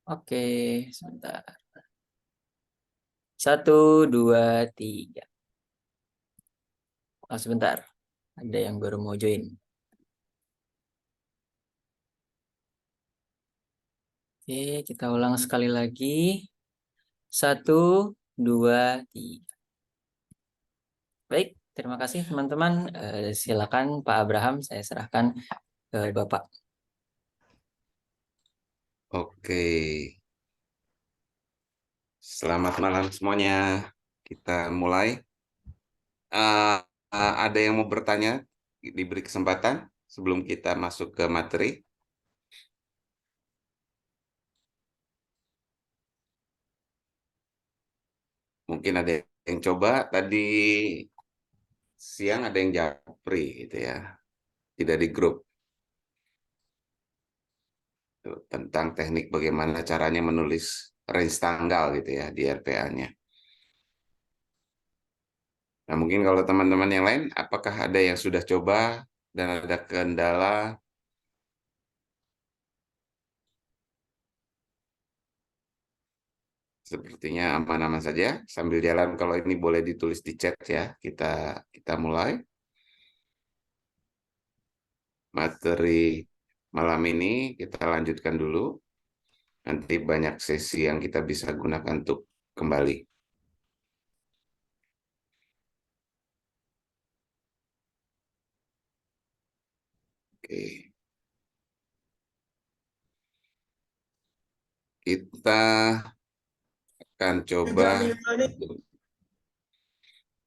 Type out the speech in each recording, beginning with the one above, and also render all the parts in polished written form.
Oke, sebentar. 1, 2, 3. Oh, sebentar. Ada yang baru mau join. Oke, kita ulang sekali lagi. 1, 2, 3. Baik, terima kasih teman-teman. Silakan Pak Abraham, saya serahkan ke Bapak. Oke, selamat malam semuanya. Kita mulai. Ada yang mau bertanya? Diberi kesempatan sebelum kita masuk ke materi. Mungkin ada yang coba. Tadi siang ada yang japri gitu ya. Tidak di grup. Tentang teknik bagaimana caranya menulis range tanggal gitu ya di RPA-nya. Nah, mungkin kalau teman-teman yang lain, apakah ada yang sudah coba dan ada kendala? Sepertinya aman-aman saja. Sambil jalan, kalau ini boleh ditulis di chat ya. Kita mulai materi malam ini. Kita lanjutkan dulu. Nanti banyak sesi yang kita bisa gunakan untuk kembali. Oke. Kita akan coba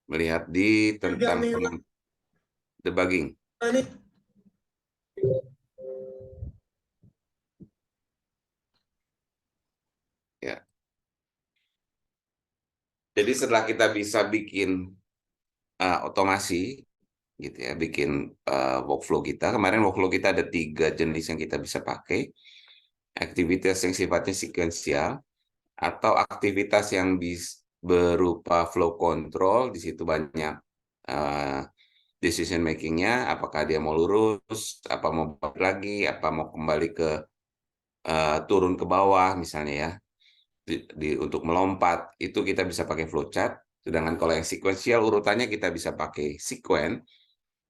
melihat di tentang debugging. Ya. Jadi setelah kita bisa bikin otomasi, gitu ya, bikin workflow kita. Kemarin workflow kita ada 3 jenis yang kita bisa pakai. Aktivitas yang sifatnya sekuensial, atau aktivitas yang berupa flow control. Di situ banyak decision makingnya, apakah dia mau lurus, apa mau balik lagi, apa mau kembali ke turun ke bawah misalnya ya. Untuk melompat itu kita bisa pakai flowchart. Sedangkan kalau yang sequential urutannya kita bisa pakai sequence.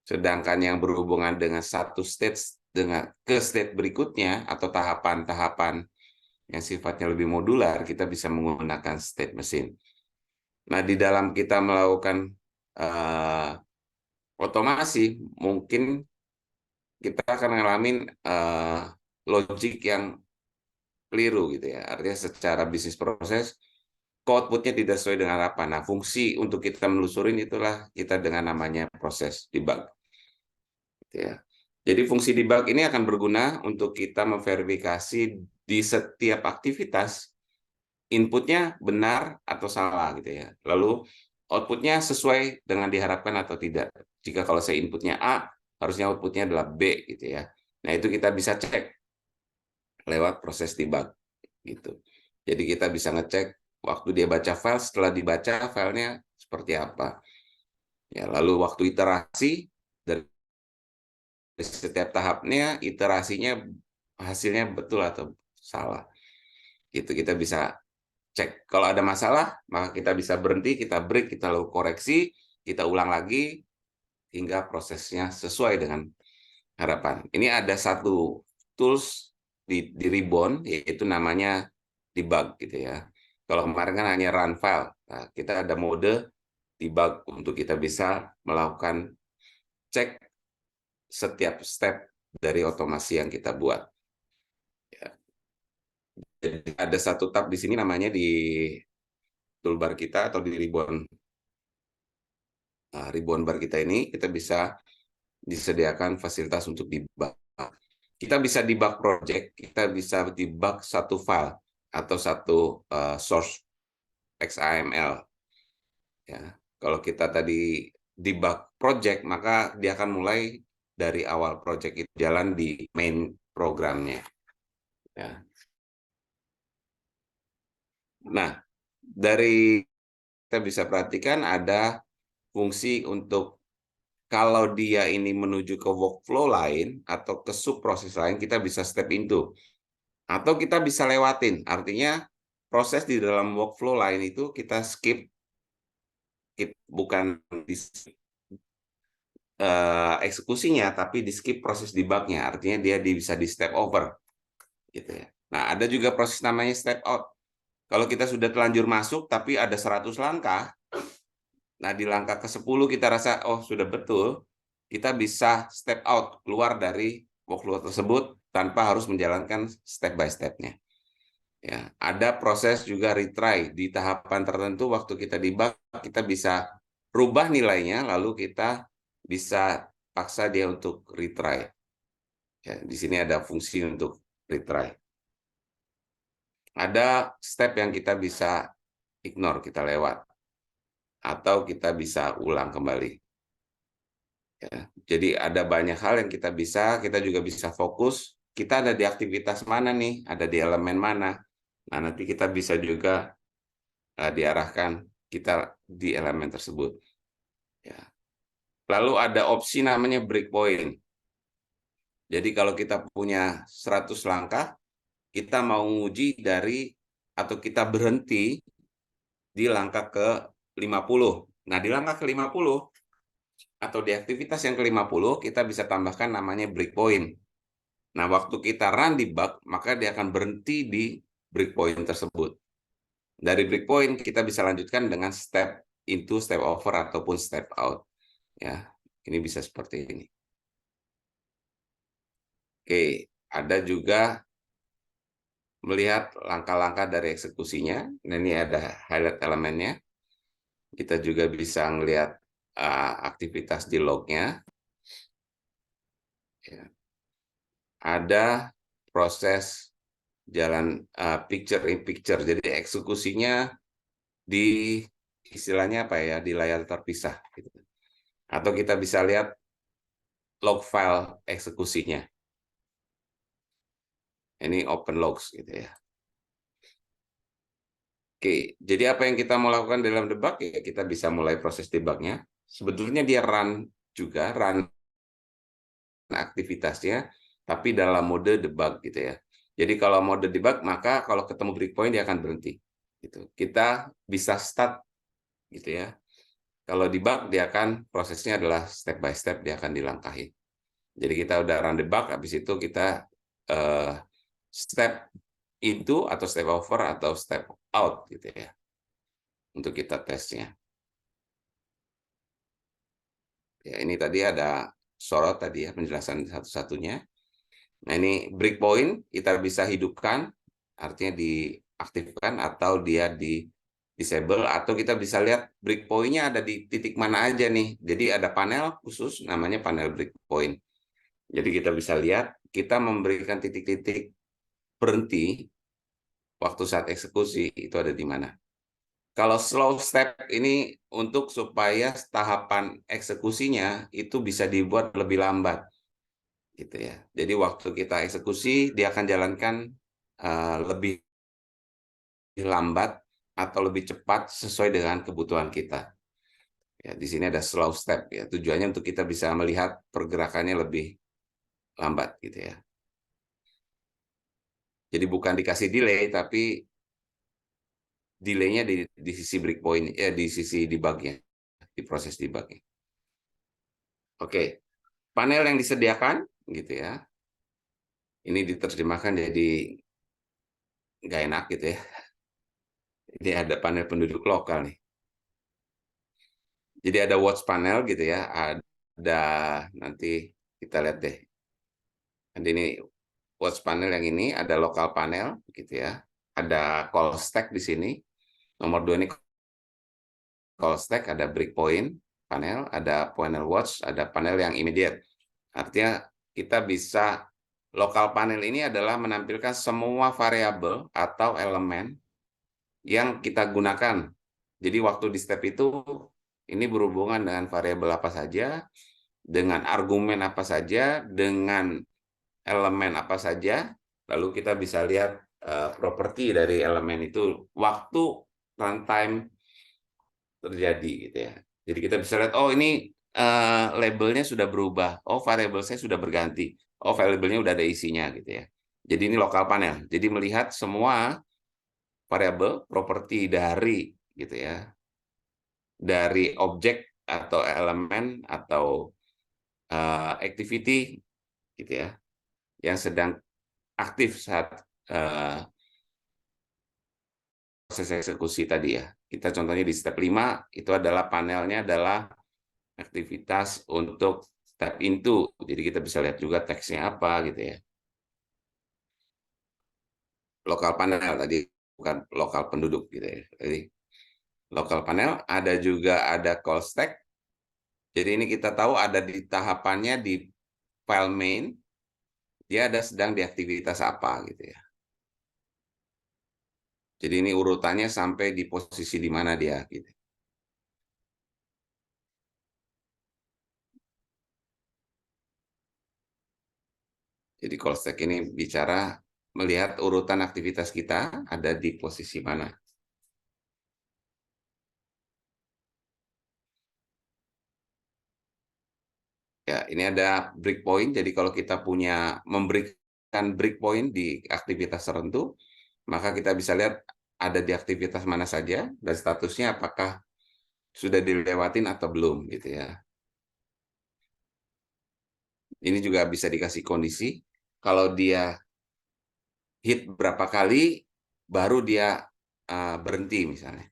Sedangkan yang berhubungan dengan satu stage dengan ke state berikutnya atau tahapan-tahapan yang sifatnya lebih modular, kita bisa menggunakan state machine. Nah, di dalam kita melakukan otomasi, mungkin kita akan ngalamin logik yang keliru gitu ya. Artinya secara bisnis proses, outputnya tidak sesuai dengan harapan. Nah, fungsi untuk kita menelusurin itulah kita dengan namanya proses debug. Gitu ya. Jadi fungsi debug ini akan berguna untuk kita memverifikasi di setiap aktivitas inputnya benar atau salah gitu ya. Lalu outputnya sesuai dengan diharapkan atau tidak. Jika kalau saya inputnya A, harusnya outputnya adalah B gitu ya. Nah, itu kita bisa cek lewat proses debug gitu. Jadi kita bisa ngecek waktu dia baca file, setelah dibaca filenya seperti apa. Ya, lalu waktu iterasi dari setiap tahapnya, iterasinya hasilnya betul atau salah. Gitu kita bisa cek. Kalau ada masalah, maka kita bisa berhenti, kita break, kita lakukan koreksi, kita ulang lagi hingga prosesnya sesuai dengan harapan. Ini ada satu tools di Ribbon, yaitu namanya debug gitu ya. Kalau kemarin kan hanya run file. Nah, kita ada mode debug untuk kita bisa melakukan cek setiap step dari otomasi yang kita buat. Ya. Jadi ada satu tab di sini namanya di toolbar kita atau di ribbon bar kita ini, kita bisa disediakan fasilitas untuk debug. Kita bisa debug project, kita bisa debug satu file atau satu source XAML. Ya, kalau kita tadi debug project, maka dia akan mulai dari awal project itu jalan di main programnya. Ya. Nah, dari kita bisa perhatikan ada fungsi untuk kalau dia ini menuju ke workflow lain atau ke subproses lain, kita bisa step into. Atau kita bisa lewatin, artinya proses di dalam workflow lain itu kita skip, bukan di eksekusinya, tapi di skip proses debugnya, artinya dia bisa di step over, gitu ya. Nah, ada juga proses namanya step out. Kalau kita sudah terlanjur masuk, tapi ada 100 langkah, nah di langkah ke-10 kita rasa, oh sudah betul, kita bisa step out, keluar dari workflow tersebut tanpa harus menjalankan step by step-nya. Ya, ada proses juga retry di tahapan tertentu waktu kita debug kita bisa rubah nilainya lalu kita bisa paksa dia untuk retry. Ya, di sini ada fungsi untuk retry. Ada step yang kita bisa ignore, kita lewat atau kita bisa ulang kembali. Ya, jadi ada banyak hal yang kita juga bisa fokus. Kita ada di aktivitas mana nih? Ada di elemen mana? Nah, nanti kita bisa juga diarahkan kita di elemen tersebut. Ya. Lalu ada opsi namanya breakpoint. Jadi kalau kita punya 100 langkah, kita mau uji dari atau kita berhenti di langkah ke-50. Nah, di langkah ke-50 atau di aktivitas yang ke-50 kita bisa tambahkan namanya breakpoint. Nah, waktu kita run debug, maka dia akan berhenti di breakpoint tersebut. Dari breakpoint kita bisa lanjutkan dengan step into, step over, ataupun step out. Ya, ini bisa seperti ini. Oke, ada juga melihat langkah-langkah dari eksekusinya. Nah, ini ada highlight elemennya. Kita juga bisa melihat aktivitas di lognya. Ya. Ada proses jalan picture in picture. Jadi eksekusinya di istilahnya apa ya, di layar terpisah. Gitu. Atau kita bisa lihat log file eksekusinya. Ini open logs gitu ya. Oke, jadi apa yang kita mau lakukan dalam debug ya kita bisa mulai proses debugnya. Sebetulnya dia run juga, run aktivitasnya, tapi dalam mode debug gitu ya. Jadi kalau mode debug maka kalau ketemu breakpoint dia akan berhenti. Gitu. Kita bisa start gitu ya. Kalau debug dia akan prosesnya adalah step by step dia akan dilangkahi. Jadi kita udah run debug, habis itu kita step into atau step over atau step out gitu ya. Untuk kita tesnya. Ya, ini tadi ada sorot tadi ya penjelasan satu-satunya. Nah, ini breakpoint kita bisa hidupkan, artinya diaktifkan atau dia di disable, atau kita bisa lihat breakpoint-nya ada di titik mana aja nih. Jadi ada panel khusus namanya panel breakpoint. Jadi kita bisa lihat kita memberikan titik-titik berhenti waktu saat eksekusi itu ada di mana. Kalau slow step ini untuk supaya tahapan eksekusinya itu bisa dibuat lebih lambat, gitu ya. Jadi waktu kita eksekusi dia akan jalankan lebih lambat atau lebih cepat sesuai dengan kebutuhan kita. Ya, di sini ada slow step ya. Tujuannya untuk kita bisa melihat pergerakannya lebih lambat, gitu ya. Jadi bukan dikasih delay, tapi delaynya di sisi breakpoint, ya di sisi debugnya, di proses debugnya. Oke, panel yang disediakan gitu ya. Ini diterjemahkan jadi nggak enak gitu ya. Ini ada panel penduduk lokal nih. Jadi ada watch panel gitu ya. Ada nanti kita lihat deh. Nanti ini watch panel yang ini ada lokal panel gitu ya. Ada call stack di sini. Nomor 2 ini call stack, ada breakpoint panel, ada panel watch, ada panel yang immediate. Artinya kita bisa lokal panel ini adalah menampilkan semua variabel atau elemen yang kita gunakan. Jadi waktu di step itu ini berhubungan dengan variabel apa saja, dengan argumen apa saja, dengan elemen apa saja, lalu kita bisa lihat properti dari elemen itu waktu runtime terjadi gitu ya. Jadi kita bisa lihat, oh ini labelnya sudah berubah, oh variabel saya sudah berganti, oh variabelnya udah ada isinya gitu ya. Jadi ini lokal panel. Jadi melihat semua variabel properti dari gitu ya, dari objek atau elemen atau activity gitu ya, yang sedang aktif saat proses eksekusi tadi ya. Kita contohnya di step 5 itu adalah panelnya adalah aktivitas untuk step into. Jadi kita bisa lihat juga teksnya apa gitu ya. Lokal panel tadi, bukan lokal penduduk gitu ya. Jadi lokal panel ada juga ada call stack. Jadi ini kita tahu ada di tahapannya di file main, dia ada sedang di aktivitas apa gitu ya. Jadi ini urutannya sampai di posisi di mana dia gitu. Jadi call stack ini bicara melihat urutan aktivitas kita ada di posisi mana. Ya, ini ada breakpoint. Jadi kalau kita punya memberikan breakpoint di aktivitas tertentu, maka kita bisa lihat ada di aktivitas mana saja dan statusnya apakah sudah dilewatin atau belum gitu ya. Ini juga bisa dikasih kondisi. Kalau dia hit berapa kali, baru dia berhenti misalnya.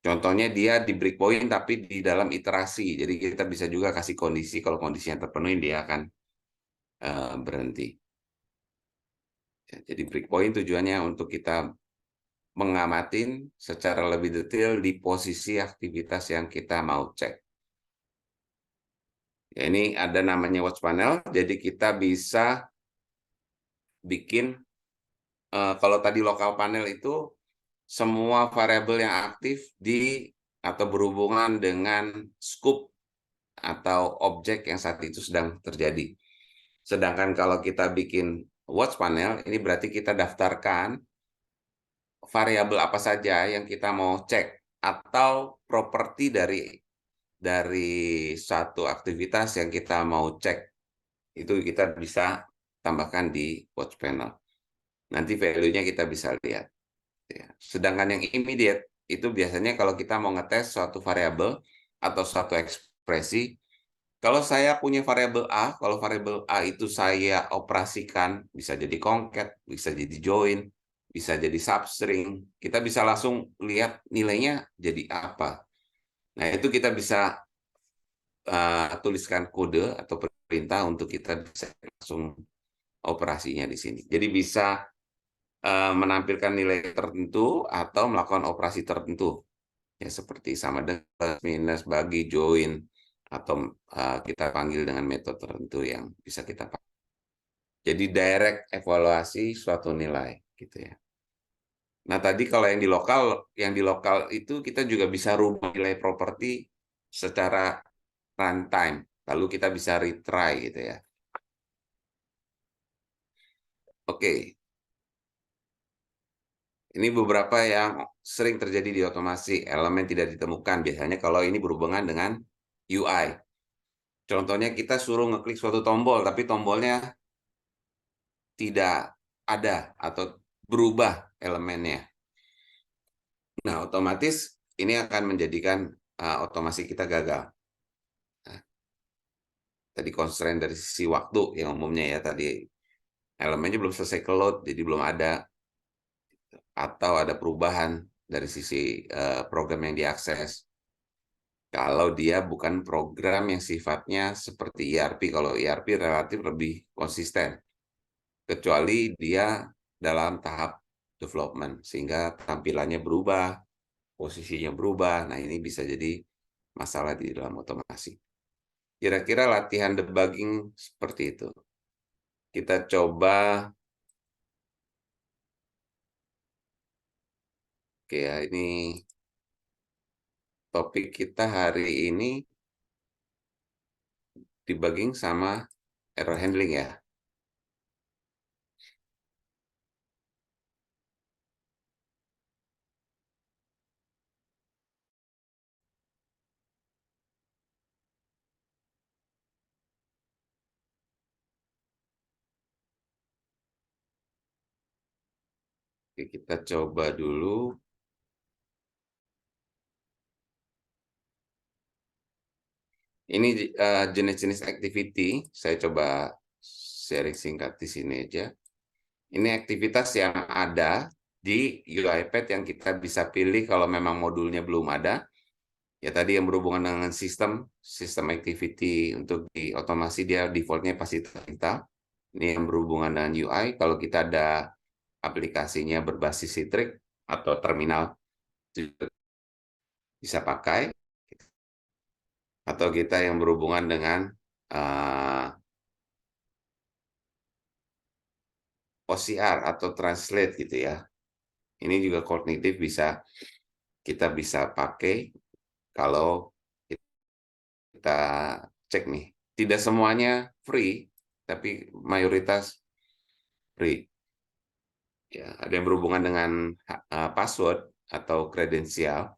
Contohnya dia di breakpoint tapi di dalam iterasi. Jadi kita bisa juga kasih kondisi, kalau kondisinya terpenuhi dia akan berhenti. Ya, jadi breakpoint tujuannya untuk kita mengamatin secara lebih detail di posisi aktivitas yang kita mau cek. Ya, ini ada namanya watch panel, jadi kita bisa bikin, kalau tadi lokal panel itu semua variabel yang aktif di atau berhubungan dengan scope atau objek yang saat itu sedang terjadi. Sedangkan kalau kita bikin watch panel, ini berarti kita daftarkan variabel apa saja yang kita mau cek atau properti dari satu aktivitas yang kita mau cek. Itu kita bisa tambahkan di watch panel. Nanti value-nya kita bisa lihat. Ya. Sedangkan yang immediate itu biasanya kalau kita mau ngetes suatu variabel atau suatu ekspresi, kalau saya punya variabel A, kalau variabel A itu saya operasikan, bisa jadi concat, bisa jadi join, bisa jadi substring, kita bisa langsung lihat nilainya jadi apa. Nah, itu kita bisa tuliskan kode atau perintah untuk kita bisa langsung operasinya di sini. Jadi bisa menampilkan nilai tertentu atau melakukan operasi tertentu. Ya, seperti sama dengan plus, minus, bagi, join, atau kita panggil dengan metode tertentu yang bisa kita pakai. Jadi direct evaluasi suatu nilai gitu ya. Nah, tadi kalau yang di lokal itu kita juga bisa rubah nilai properti secara runtime. Lalu kita bisa retry gitu ya. Oke. Ini beberapa yang sering terjadi di otomasi, elemen tidak ditemukan. Biasanya kalau ini berhubungan dengan UI. Contohnya kita suruh ngeklik suatu tombol, tapi tombolnya tidak ada atau berubah elemennya. Nah, otomatis ini akan menjadikan otomasi kita gagal. Nah, tadi constraint dari sisi waktu yang umumnya ya tadi elemennya belum selesai ke load, jadi belum ada atau ada perubahan dari sisi program yang diakses. Kalau dia bukan program yang sifatnya seperti ERP, kalau ERP relatif lebih konsisten, kecuali dia dalam tahap development, sehingga tampilannya berubah, posisinya berubah. Nah, ini bisa jadi masalah di dalam otomasi. Kira-kira latihan debugging seperti itu. Kita coba, oke ya, ini topik kita hari ini debugging sama error handling ya. Oke, kita coba dulu. Ini jenis-jenis activity. Saya coba sharing singkat di sini aja. Ini aktivitas yang ada di UiPath yang kita bisa pilih kalau memang modulnya belum ada. Ya tadi yang berhubungan dengan sistem activity untuk di otomasi dia defaultnya pasti kita. Ini yang berhubungan dengan UI. Kalau kita ada aplikasinya berbasis Citrix atau terminal bisa pakai. Atau kita yang berhubungan dengan OCR atau translate gitu ya. Ini juga kognitif kita bisa pakai kalau kita cek nih. Tidak semuanya free, tapi mayoritas free. Ya, ada yang berhubungan dengan password atau kredensial.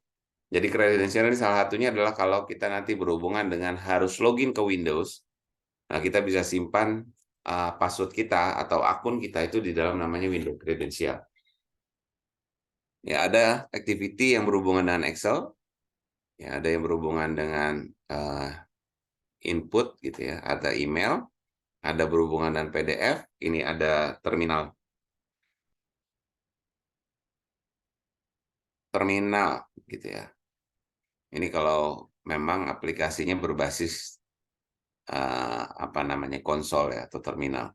Jadi kredensial ini salah satunya adalah kalau kita nanti berhubungan dengan harus login ke Windows, nah kita bisa simpan password kita atau akun kita itu di dalam namanya Windows Credential. Ya, ada activity yang berhubungan dengan Excel, ya ada yang berhubungan dengan input gitu ya, ada email, ada berhubungan dengan PDF, ini ada terminal gitu ya. Ini kalau memang aplikasinya berbasis apa namanya konsol ya atau terminal.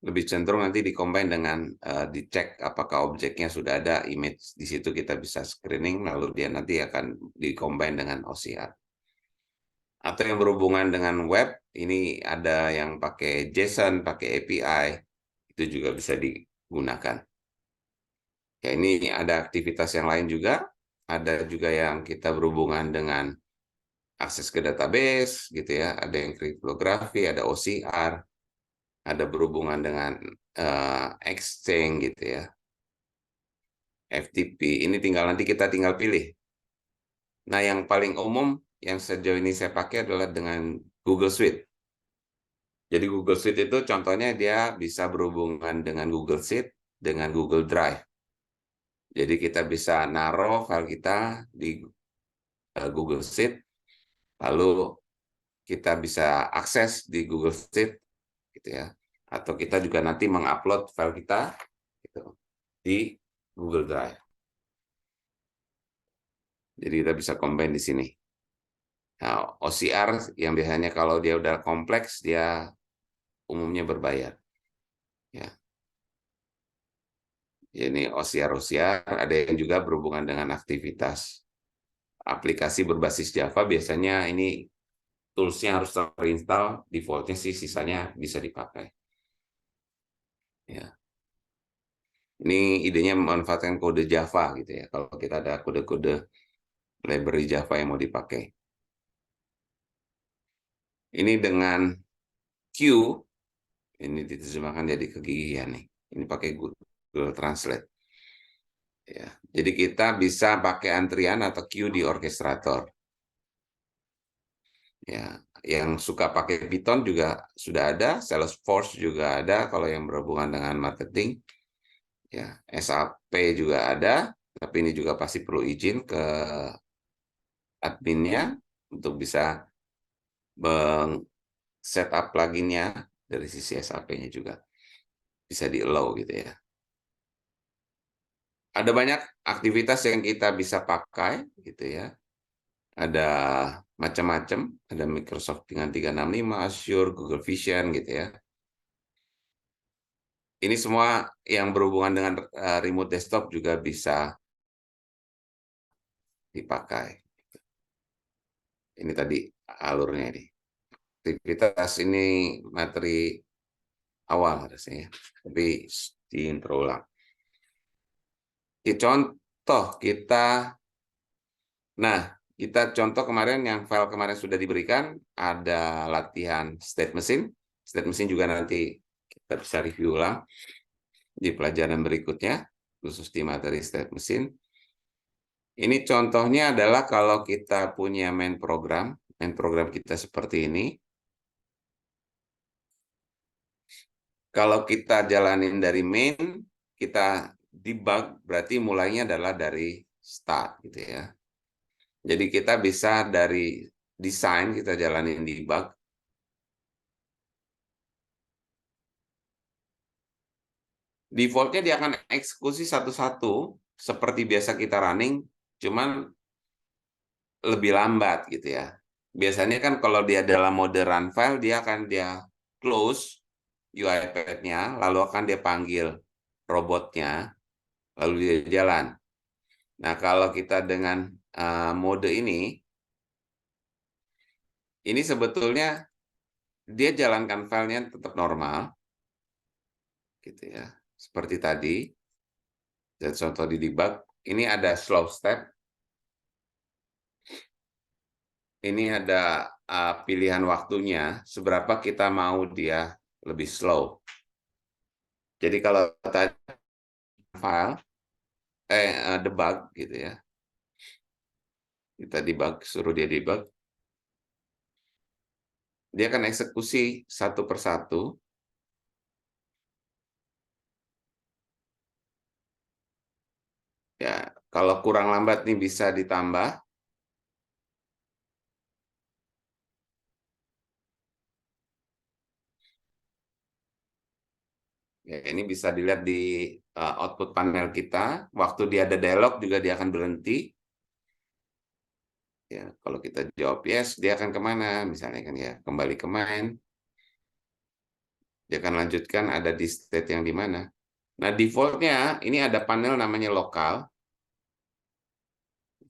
Lebih cenderung nanti dikombin dengan dicek apakah objeknya sudah ada image di situ, kita bisa screening lalu dia nanti akan dikombin dengan OCR. Atau yang berhubungan dengan web, ini ada yang pakai JSON, pakai API, itu juga bisa digunakan. Ya, ini ada aktivitas yang lain juga, ada juga yang kita berhubungan dengan akses ke database gitu ya, ada yang kriptografi, ada OCR, ada berhubungan dengan exchange gitu ya, FTP. Ini nanti kita tinggal pilih. Nah, yang paling umum yang sejauh ini saya pakai adalah dengan Google Suite. Jadi Google Suite itu contohnya dia bisa berhubungan dengan Google Sheet, dengan Google Drive. Jadi kita bisa naruh file kita di Google Sheet, lalu kita bisa akses di Google Sheet, gitu ya. Atau kita juga nanti mengupload file kita gitu, di Google Drive. Jadi kita bisa combine di sini. Nah, OCR yang biasanya kalau dia udah kompleks, dia umumnya berbayar. Ya. Ini OCR, ada yang juga berhubungan dengan aktivitas aplikasi berbasis Java, biasanya ini tools-nya harus terinstall, default-nya sih sisanya bisa dipakai. Ya. Ini idenya memanfaatkan kode Java gitu ya, kalau kita ada kode-kode library Java yang mau dipakai. Ini dengan Q, ini diterjemahkan jadi kegigihan nih. Ini pakai Google Translate. Ya, jadi kita bisa pakai antrian atau queue di orkestrator. Ya, yang suka pakai Python juga sudah ada, Salesforce juga ada kalau yang berhubungan dengan marketing. Ya, SAP juga ada, tapi ini juga pasti perlu izin ke adminnya untuk bisa setup pluginnya dari sisi SAP-nya juga bisa di-allow gitu ya. Ada banyak aktivitas yang kita bisa pakai gitu ya. Ada macam-macam, ada Microsoft dengan 365, Azure, Google Vision gitu ya. Ini semua yang berhubungan dengan remote desktop juga bisa dipakai. Ini tadi alurnya ini. Aktivitas ini materi awal harusnya, tapi di intro ulang. Di contoh kita contoh kemarin yang file kemarin sudah diberikan, ada latihan state machine. State machine juga nanti kita bisa review ulang di pelajaran berikutnya, khusus di materi state machine. Ini contohnya adalah kalau kita punya main program kita seperti ini. Kalau kita jalanin dari main, kita debug, berarti mulainya adalah dari start gitu ya. Jadi kita bisa dari desain kita jalanin debug. Defaultnya dia akan eksekusi satu-satu seperti biasa kita running, cuman lebih lambat gitu ya. Biasanya kan kalau dia dalam mode run file, dia close UiPath-nya, lalu akan dia panggil robotnya, lalu dia jalan. Nah, kalau kita dengan mode ini sebetulnya dia jalankan filenya tetap normal, gitu ya. Seperti tadi, dan contoh di debug, ini ada slow step, ini ada pilihan waktunya, seberapa kita mau dia lebih slow. Jadi kalau tadi file, debug gitu ya, kita debug, suruh dia debug, dia akan eksekusi satu persatu. Ya, kalau kurang lambat nih bisa ditambah. Ya, ini bisa dilihat di output panel kita. Waktu dia ada dialog juga dia akan berhenti. Ya, kalau kita jawab yes, dia akan kemana? Misalnya kan ya, kembali ke main. Dia akan lanjutkan ada di state yang di mana. Nah, defaultnya ini ada panel namanya lokal.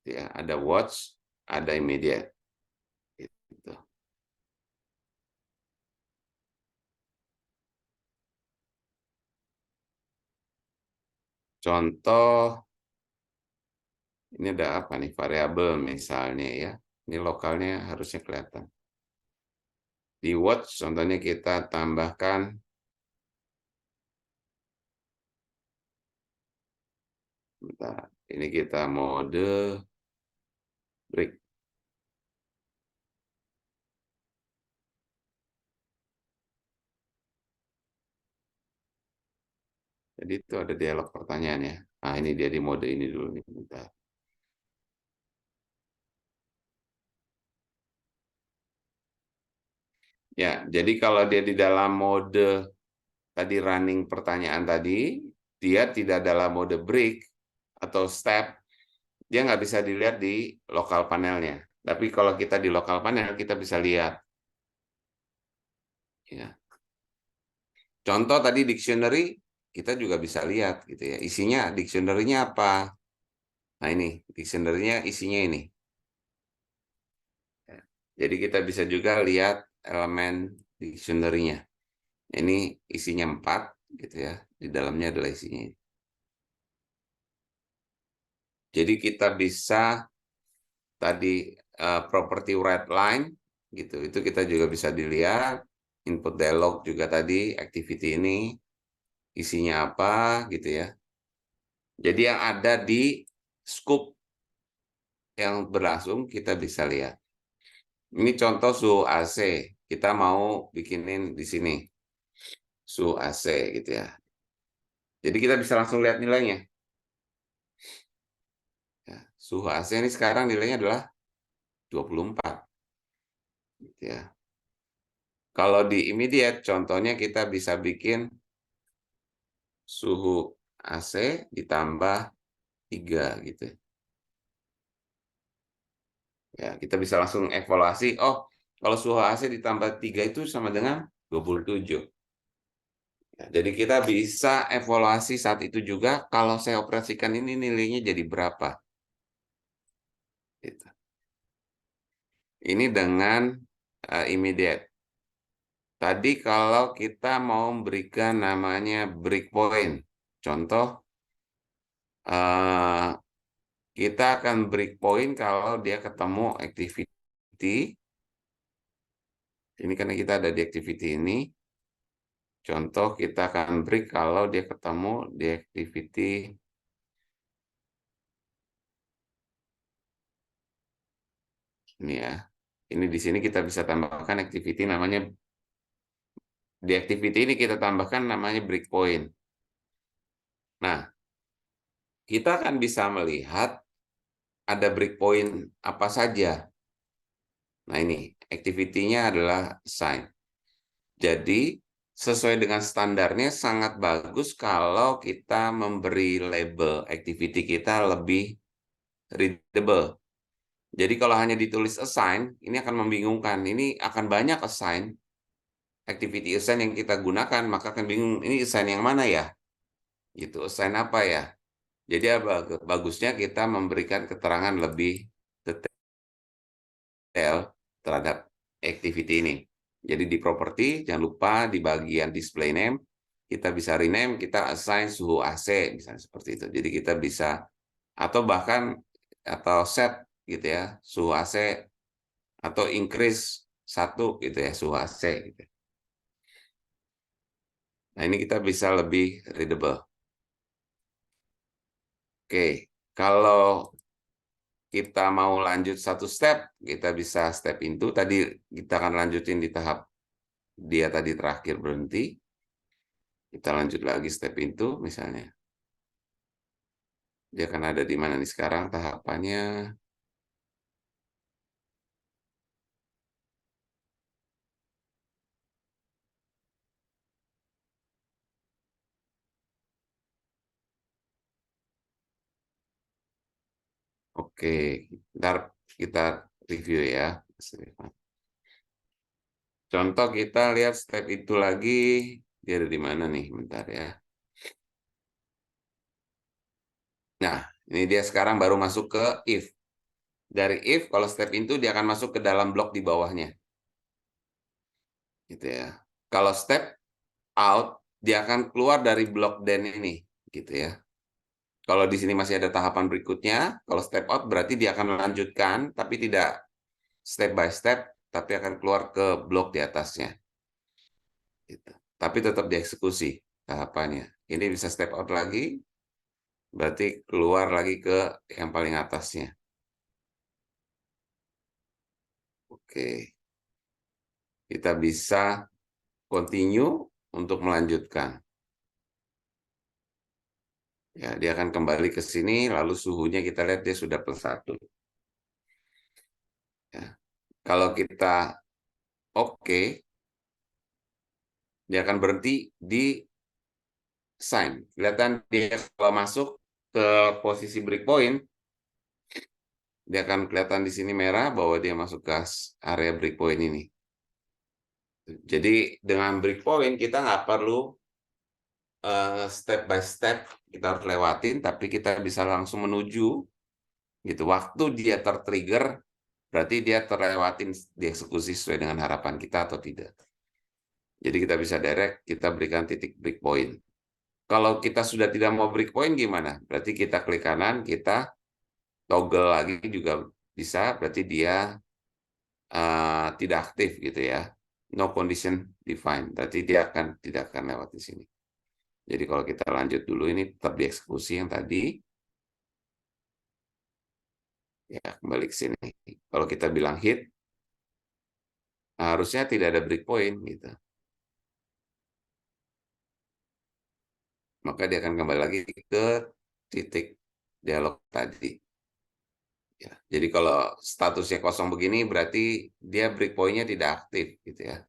Ya, ada watch, ada immediate. Gitu. Contoh, ini ada apa nih? Variabel misalnya ya. Ini lokalnya harusnya kelihatan. Di watch, contohnya kita tambahkan bentar, ini kita mode break. Jadi itu ada dialog pertanyaannya. Nah, ini dia di mode ini dulu nih. Bentar. Ya, jadi kalau dia di dalam mode tadi running pertanyaan tadi, dia tidak dalam mode break atau step, dia nggak bisa dilihat di lokal panelnya. Tapi kalau kita di lokal panel, kita bisa lihat. Ya. Contoh tadi dictionary, kita juga bisa lihat gitu ya. Isinya dictionary-nya apa? Nah ini, dictionary-nya isinya ini. Jadi kita bisa juga lihat elemen dictionary-nya. Ini isinya 4 gitu ya. Di dalamnya adalah isinya. Jadi kita bisa tadi property red line gitu. Itu kita juga bisa dilihat input dialog juga tadi activity ini isinya apa gitu ya. Jadi yang ada di scope yang berlangsung kita bisa lihat. Ini contoh suhu AC. Kita mau bikinin di sini suhu AC gitu ya. Jadi kita bisa langsung lihat nilainya. Ya, suhu AC ini sekarang nilainya adalah 24. Gitu ya. Kalau di immediate, contohnya kita bisa bikin suhu AC ditambah 3 gitu. Ya, kita bisa langsung evaluasi, oh, kalau suhu AC ditambah 3 itu sama dengan 27. Ya, jadi kita bisa evaluasi saat itu juga, kalau saya operasikan ini nilainya jadi berapa. Gitu. Ini dengan immediate. Tadi kalau kita mau memberikan namanya breakpoint, contoh, kita akan breakpoint kalau dia ketemu activity. Ini karena kita ada di activity ini. Contoh kita akan break kalau dia ketemu di activity ini ya. Ini di sini kita bisa tambahkan activity namanya Di activity ini kita tambahkan namanya breakpoint. Nah, kita akan bisa melihat ada breakpoint apa saja. Nah, ini activity-nya adalah assign. Jadi, sesuai dengan standarnya sangat bagus kalau kita memberi label activity kita lebih readable. Jadi kalau hanya ditulis assign, ini akan membingungkan. Ini akan banyak assign, activity assign yang kita gunakan, maka akan bingung, ini assign yang mana ya? Gitu, assign apa ya? Jadi bagusnya kita memberikan keterangan lebih detail terhadap activity ini. Jadi di properti, jangan lupa di bagian display name, kita bisa rename, kita assign suhu AC, misalnya seperti itu. Jadi kita bisa, atau bahkan, atau set gitu ya, suhu AC, atau increase 1 gitu ya, suhu AC. Gitu. Nah ini kita bisa lebih readable. Oke, kalau kita mau lanjut satu step, kita bisa step into. Tadi kita akan lanjutin di tahap dia tadi terakhir berhenti. Kita lanjut lagi step into misalnya. Dia akan ada di mana nih sekarang tahapannya. Oke, ntar kita review ya. Contoh kita lihat step itu lagi. Dia ada di mana nih? Bentar ya. Nah, ini dia sekarang baru masuk ke if. Dari if, kalau step into dia akan masuk ke dalam blok di bawahnya. Gitu ya. Kalau step out, dia akan keluar dari blok then ini. Gitu ya. Kalau di sini masih ada tahapan berikutnya, kalau step out berarti dia akan melanjutkan, tapi tidak step by step, tapi akan keluar ke blok di atasnya. Gitu. Tapi tetap dieksekusi tahapannya. Ini bisa step out lagi, berarti keluar lagi ke yang paling atasnya. Oke, kita bisa continue untuk melanjutkan. Ya, dia akan kembali ke sini, lalu suhunya kita lihat dia sudah +1. Ya. Kalau kita oke, dia akan berhenti di sign. Kelihatan dia kalau masuk ke posisi breakpoint, dia akan kelihatan di sini merah bahwa dia masuk ke area breakpoint ini. Jadi dengan breakpoint kita nggak perlu step by step kita harus lewatin, tapi kita bisa langsung menuju gitu. Waktu dia tertrigger, berarti dia terlewatin dieksekusi sesuai dengan harapan kita atau tidak. Jadi kita bisa direct, kita berikan titik breakpoint. Kalau kita sudah tidak mau breakpoint gimana? Berarti kita klik kanan, kita toggle lagi juga bisa, berarti dia tidak aktif gitu ya. No condition defined, berarti dia tidak akan lewat di sini. Jadi kalau kita lanjut dulu, ini tetap dieksekusi yang tadi. Ya, kembali ke sini. Kalau kita bilang hit, harusnya tidak ada breakpoint gitu. Maka dia akan kembali lagi ke titik dialog tadi. Ya, jadi kalau statusnya kosong begini berarti dia breakpoint-nya tidak aktif gitu ya.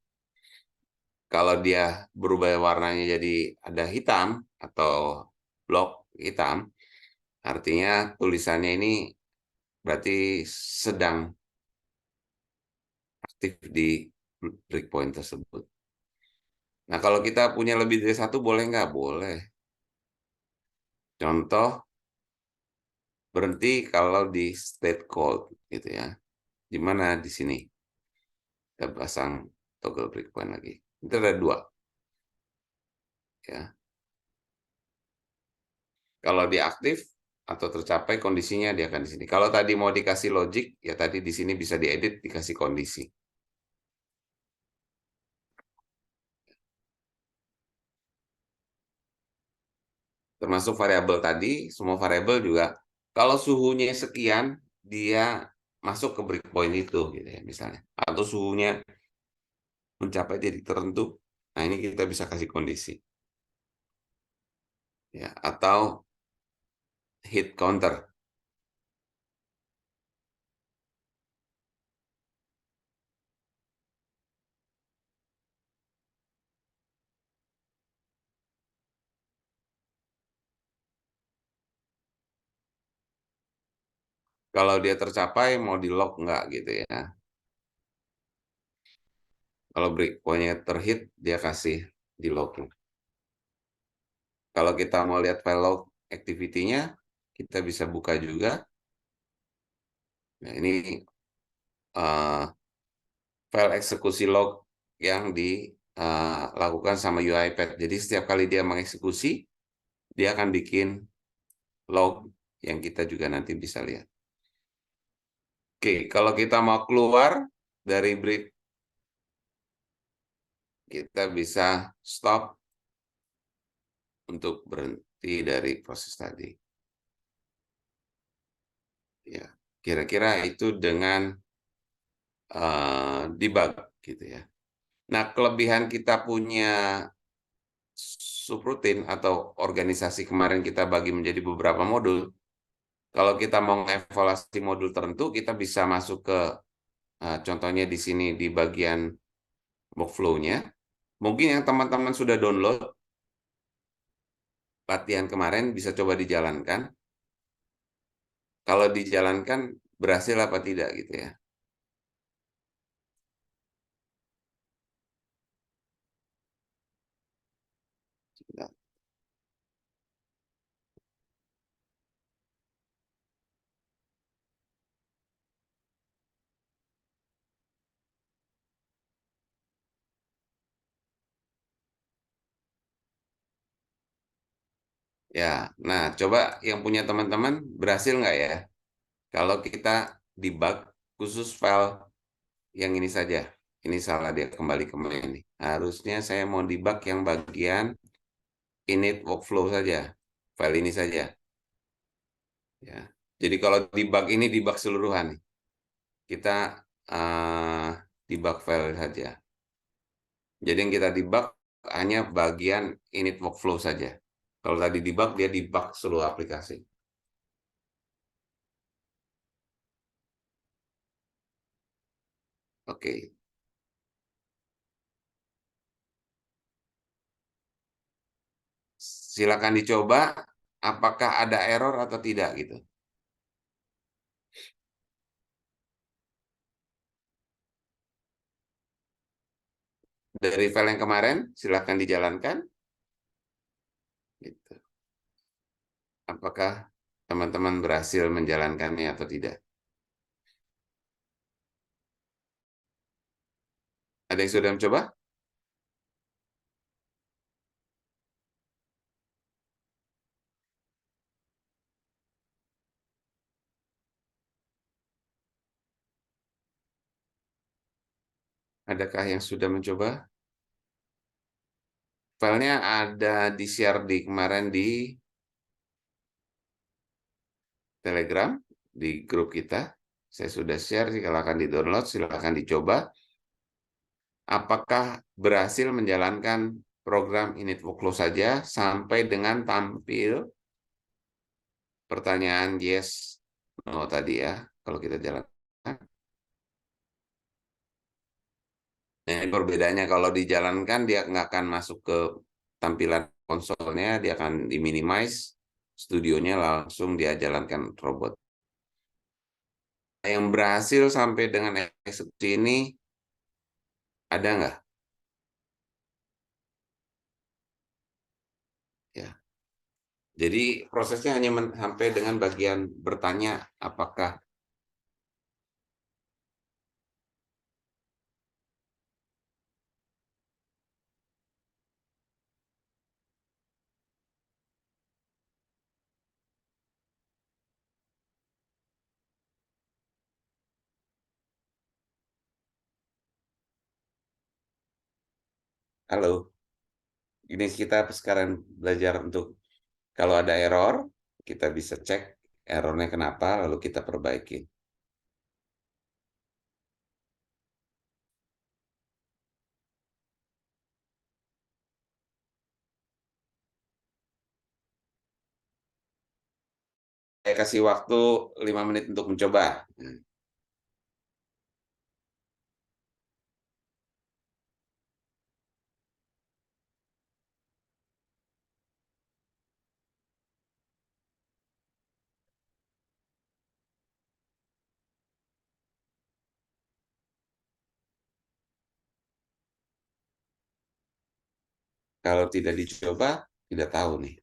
Kalau dia berubah warnanya jadi ada hitam atau blok hitam, artinya tulisannya ini berarti sedang aktif di breakpoint tersebut. Nah, kalau kita punya lebih dari satu boleh nggak? Boleh. Contoh, berhenti kalau di state code gitu ya. Di mana di sini? Kita pasang toggle breakpoint lagi. Itu ada 2. Ya. Kalau dia aktif atau tercapai kondisinya dia akan di sini. Kalau tadi mau dikasih logic, ya tadi di sini bisa diedit dikasih kondisi. Termasuk variabel tadi, semua variabel juga kalau suhunya sekian, dia masuk ke breakpoint itu gitu ya misalnya. Atau suhunya mencapai titik tertentu, Nah, ini kita bisa kasih kondisi. Ya, atau hit counter. Kalau dia tercapai, mau di lock nggak gitu ya. Kalau breakpointnya terhit, dia kasih di lock. Kalau kita mau lihat file log activity-nya, kita bisa buka juga. Nah, ini file eksekusi log yang dilakukan sama UiPath. Jadi setiap kali dia mengeksekusi, dia akan bikin log yang kita juga nanti bisa lihat. Oke, kalau kita mau keluar dari brief, kita bisa stop untuk berhenti dari proses tadi. Ya, kira-kira itu dengan debug gitu ya. Nah, kelebihan kita punya subrutin atau organisasi kemarin kita bagi menjadi beberapa modul. Kalau kita mau mengevaluasi modul tertentu, kita bisa masuk ke contohnya di sini di bagian workflow-nya. Mungkin yang teman-teman sudah download latihan kemarin bisa coba dijalankan. Kalau dijalankan berhasil apa tidak gitu ya. Ya, nah coba yang punya teman-teman berhasil nggak ya? Kalau kita debug khusus file yang ini saja. Ini salah dia kembali ke main ini. Harusnya saya mau debug yang bagian init workflow saja. File ini saja. Ya. Jadi kalau debug ini debug seluruhan. Kita uh, debug file saja. Jadi yang kita debug hanya bagian init workflow saja. Kalau tadi debug, dia debug seluruh aplikasi. Oke. Silakan dicoba apakah ada error atau tidak gitu. Dari file yang kemarin silakan dijalankan gitu. Apakah teman-teman berhasil menjalankannya atau tidak? Ada yang sudah mencoba? Adakah yang sudah mencoba? Filenya ada di share di kemarin di Telegram, di grup kita. Saya sudah share, silakan di-download, silakan dicoba. Apakah berhasil menjalankan program init workflow saja sampai dengan tampil pertanyaan yes, no tadi ya, kalau kita jalankan. Nah, perbedaannya kalau dijalankan dia nggak akan masuk ke tampilan konsolnya, dia akan diminimize, studionya langsung dia jalankan robot. Yang berhasil sampai dengan eksekusi ini ada nggak? Ya. Jadi prosesnya hanya sampai dengan bagian bertanya apakah halo. Ini kita sekarang belajar untuk kalau ada error, kita bisa cek errornya kenapa, lalu kita perbaiki. kasih waktu 5 menit untuk mencoba. Kalau tidak dicoba, tidak tahu nih.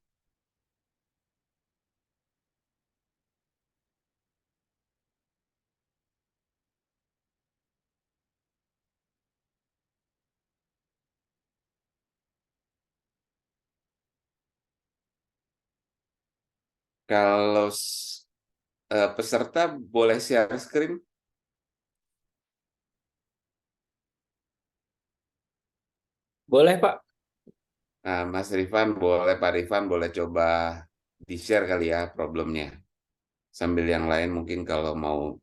Kalau peserta boleh share screen? Boleh, Pak. Nah, Mas Rifan boleh, Pak Rifan boleh coba di-share kali ya problemnya. Sambil yang lain mungkin kalau mau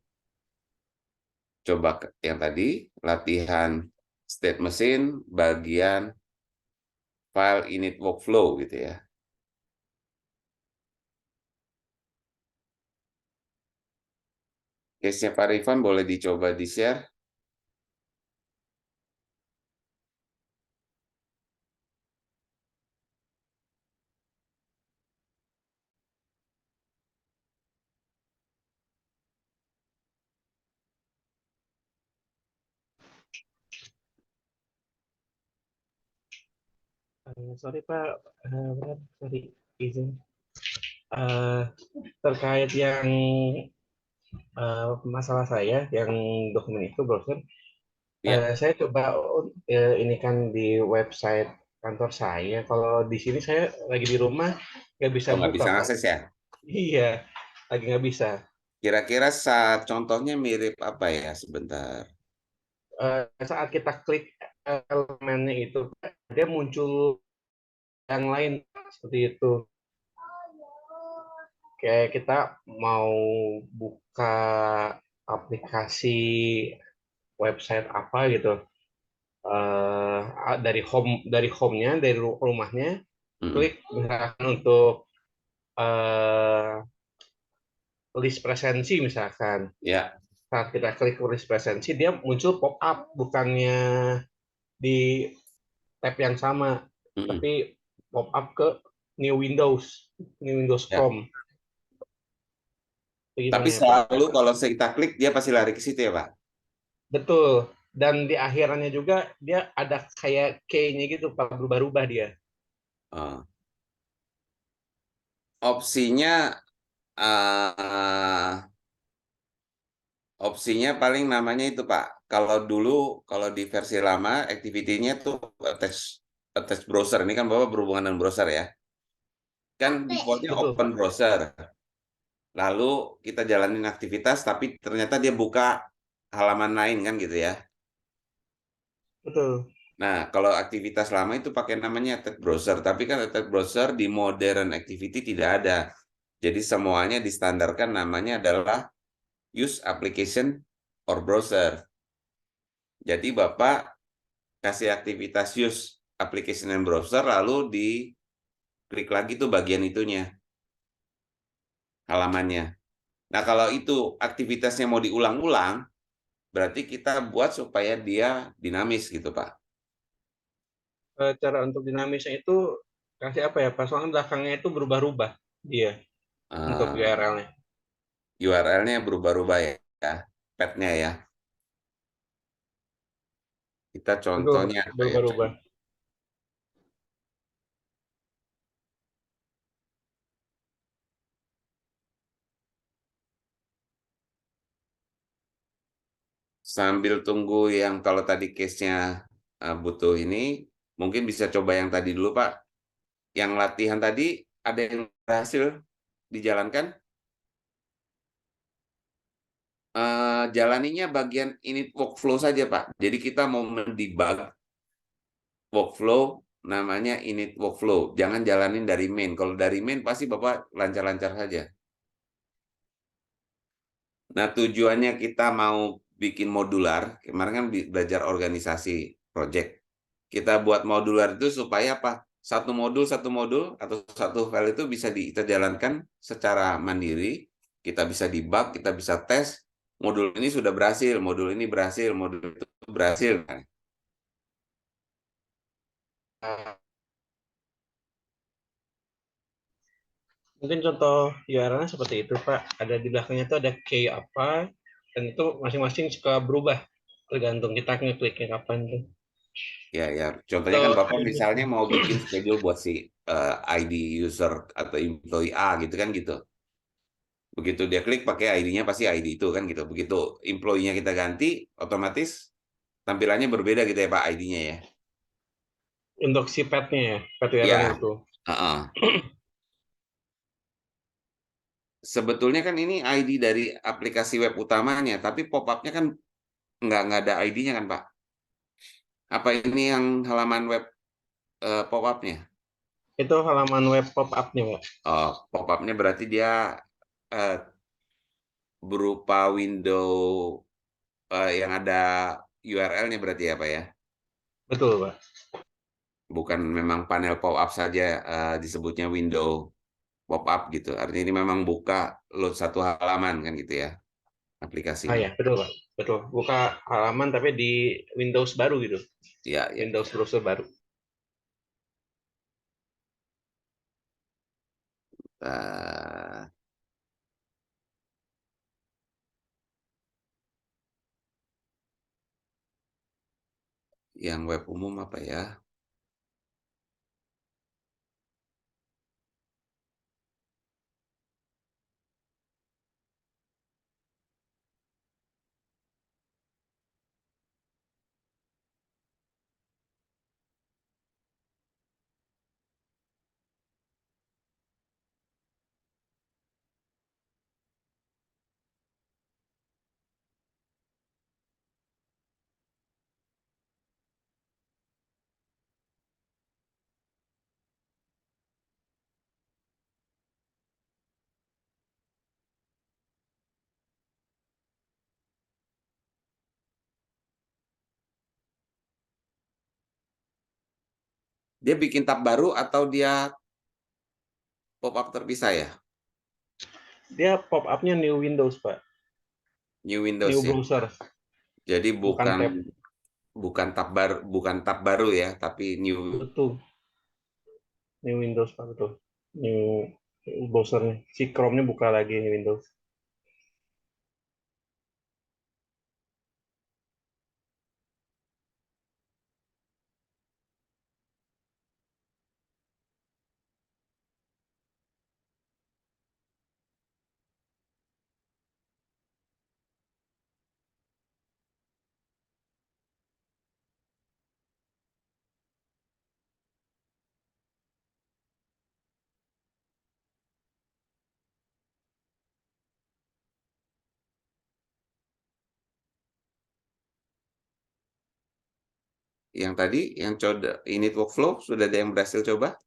coba yang tadi, latihan state machine, bagian file init workflow gitu ya. Case-nya Pak Rifan boleh dicoba di-share. Sorry Pak, Brad, sorry izin. Eh, Terkait yang masalah saya yang dokumen itu browser, Ya, saya coba ini kan di website kantor saya. Kalau di sini saya lagi di rumah nggak bisa oh nggak buka bisa Pak. akses ya. Iya, lagi nggak bisa. Kira-kira saat contohnya mirip apa ya sebentar. Saat kita klik elemennya itu, dia muncul yang lain seperti itu. Kayak kita mau buka aplikasi website apa gitu, dari home-nya, dari rumahnya, Mm-mm. klik misalkan untuk list presensi misalkan. Ya, Saat kita klik list presensi, dia muncul pop up, bukannya di tab yang sama, mm-mm. tapi pop up ke new Windows, new Windows Ya. Chrome. Itu Tapi gimana ya Pak? selalu kalau kita klik dia pasti lari ke situ ya Pak. Betul. Dan di akhirannya juga dia ada kayak key-nya gitu, Pak, berubah-ubah dia. Oh. Opsinya eh, opsinya paling namanya itu Pak. Kalau dulu kalau di versi lama activity-nya tuh attach attach browser. Ini kan Bapak berhubungan dengan browser ya. Kan defaultnya Betul, open Pak. browser. Lalu kita jalanin aktivitas tapi ternyata dia buka halaman lain kan gitu ya. Betul. Nah, kalau aktivitas lama itu pakai namanya attach browser, tapi kan attach browser di modern activity tidak ada. Jadi semuanya distandarkan namanya adalah use application or browser. Jadi Bapak kasih aktivitas use application and browser lalu diklik lagi tuh bagian itunya, halamannya. Nah, kalau itu aktivitasnya mau diulang-ulang, berarti kita buat supaya dia dinamis gitu, Pak. Cara untuk dinamisnya itu kasih apa ya, Pak? Soalnya belakangnya itu berubah-ubah dia untuk URL-nya. URL-nya berubah-ubah ya, path-nya ya. Kita Betul, contohnya apa ya? berubah-ubah. Sambil tunggu yang kalau tadi case-nya butuh ini, mungkin bisa coba yang tadi dulu, Pak. Yang latihan tadi ada yang berhasil dijalankan? Jalaninya bagian init workflow saja, Pak. Jadi kita mau mendebug workflow, namanya init workflow. Jangan jalanin dari main. Kalau dari main pasti Bapak lancar-lancar saja. Nah, tujuannya kita mau bikin modular. Kemarin kan belajar organisasi project. Kita buat modular itu supaya apa? satu modul atau satu file itu bisa kita jalankan secara mandiri. Kita bisa debug, kita bisa tes. Modul ini sudah berhasil, modul ini berhasil, modul itu berhasil. Ah, mungkin contoh URL-nya seperti itu, Pak. Ada di belakangnya tuh ada key apa, dan itu masing-masing suka berubah tergantung kita ngekliknya kapan tuh. Ya, ya. Contohnya kan Atau Bapak misalnya mau bikin schedule buat si ID user atau employee A gitu kan gitu. Begitu dia klik pakai ID-nya pasti ID itu kan gitu. Begitu employee-nya kita ganti, otomatis tampilannya berbeda gitu ya Pak ID-nya ya. untuk si pet-nya ya, pet Ya, URL itu. heeh. Sebetulnya kan ini ID dari aplikasi web utamanya, tapi pop-up-nya kan nggak ada ID-nya kan Pak. Apa ini yang halaman web pop-up-nya? Itu halaman web pop-up-nya, Pak. Oh, pop-up-nya berarti dia eh, berupa window yang ada URL-nya berarti ya Pak ya? Betul, Pak. Bukan memang panel pop-up saja disebutnya window pop-up gitu. Artinya ini memang buka load satu halaman kan gitu ya Ah aplikasinya. ya, betul, Pak. Betul. Buka halaman tapi di Windows baru gitu. Ya, ya, Windows ya. browser baru. Eh, yang web umum apa ya? Dia bikin tab baru atau dia pop-up terpisah ya? Dia pop-up-nya new Windows, Pak. New New Windows ya. browser, Jadi bukan bukan tab. bukan tab baru ya, tapi new. Betul. New Windows, Pak. Betul. New browsernya. Si Chrome-nya buka lagi new Windows. Yang tadi yang coba init workflow sudah ada yang berhasil coba?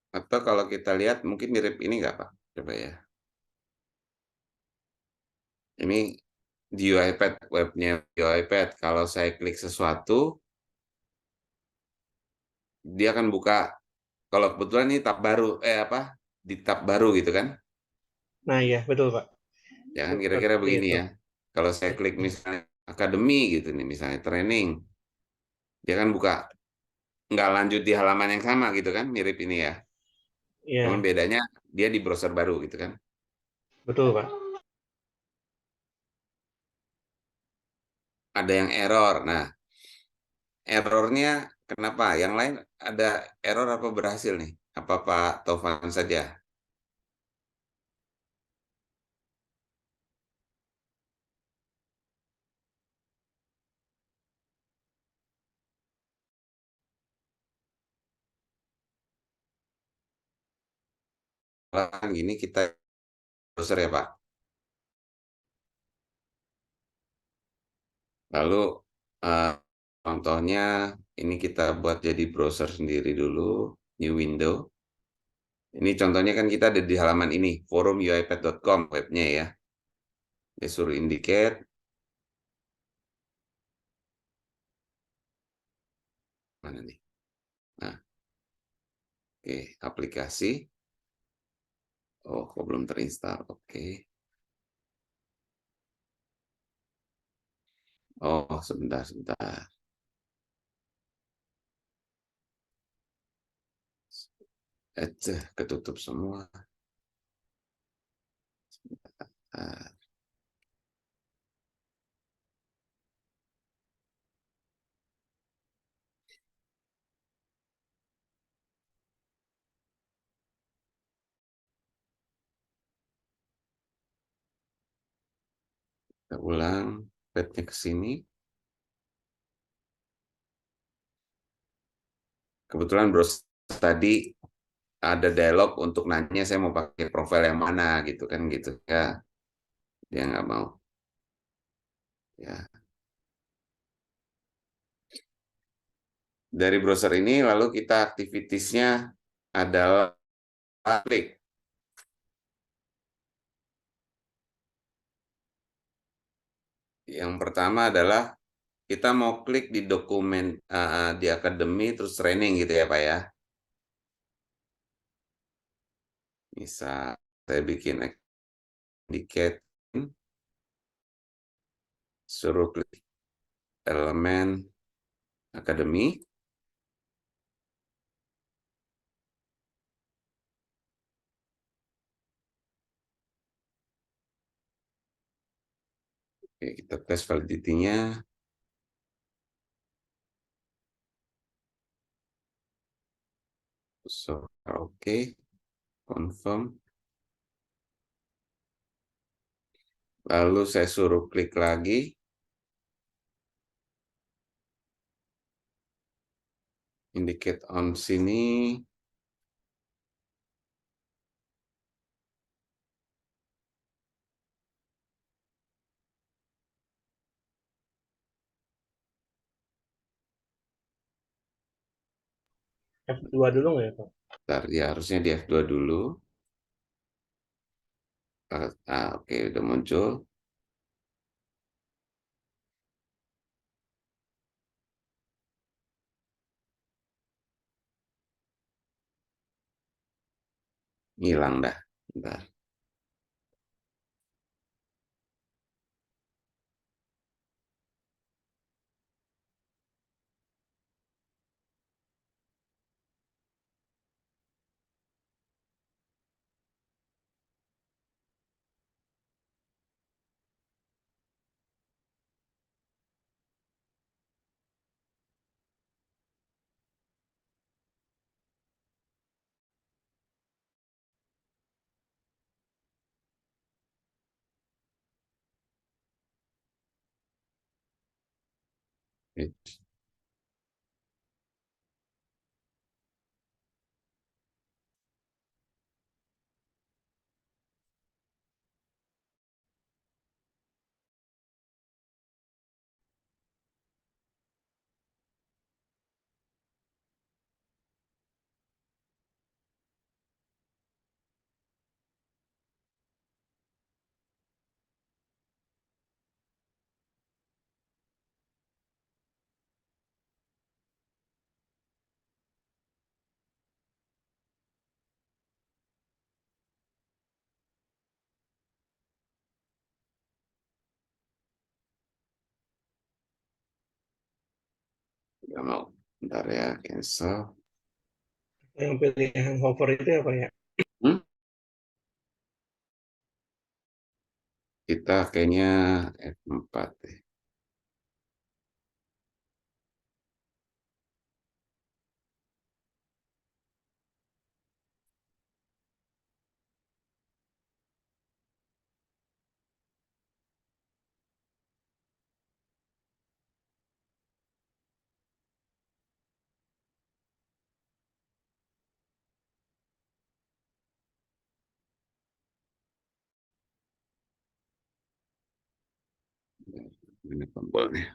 Atau kalau kita lihat mungkin mirip ini nggak Pak? Coba ya. Ini di iPad, webnya di iPad. Kalau saya klik sesuatu, dia akan buka. Kalau kebetulan ini tab baru, apa? Di tab baru gitu kan? Nah, iya, betul, Pak. Jangan kira-kira Seperti begini itu. ya. Kalau saya klik misalnya akademi gitu nih, misalnya training, dia kan buka nggak lanjut di halaman yang sama gitu kan? Mirip ini ya. Cuman Iya, bedanya dia di browser baru gitu kan? betul, Pak. Ada yang error. Nah, errornya kenapa? Yang lain ada error apa berhasil nih? Apa Pak Taufan saja? gini kita browser ya Pak. Lalu eh, contohnya ini kita buat jadi browser sendiri dulu, new window. Ini contohnya kan kita ada di halaman ini, forum.uipath.com webnya ya. Dia suruh indicate. Mana nih? Nah, oke, aplikasi. Oh, kok belum terinstall? Oke. Oh, sebentar, sebentar. Ketutup semua. Nah, kita ulang, petnya ke sini. Kebetulan browser tadi ada dialog untuk nanya saya mau pakai profil yang mana gitu kan gitu ya. Dia nggak mau. Ya. Dari browser ini lalu kita aktivitiesnya adalah klik. Yang pertama adalah kita mau klik di dokumen di akademi terus training gitu ya Pak ya. Misal saya bikin indicate, suruh klik elemen akademi. Oke, kita tes validity-nya. So, oke, confirm. Lalu saya suruh klik lagi. Indicate on sini. F2 dulu nggak ya, Pak? Bentar, ya harusnya di F2 dulu. Oke, udah muncul. Hilang dah. Bentar. Nggak mau. Bentar ya, cancel. Yang pilihan hover itu ya, Pak ya? Hmm? Kita kayaknya F4 deh. Ini tombolnya.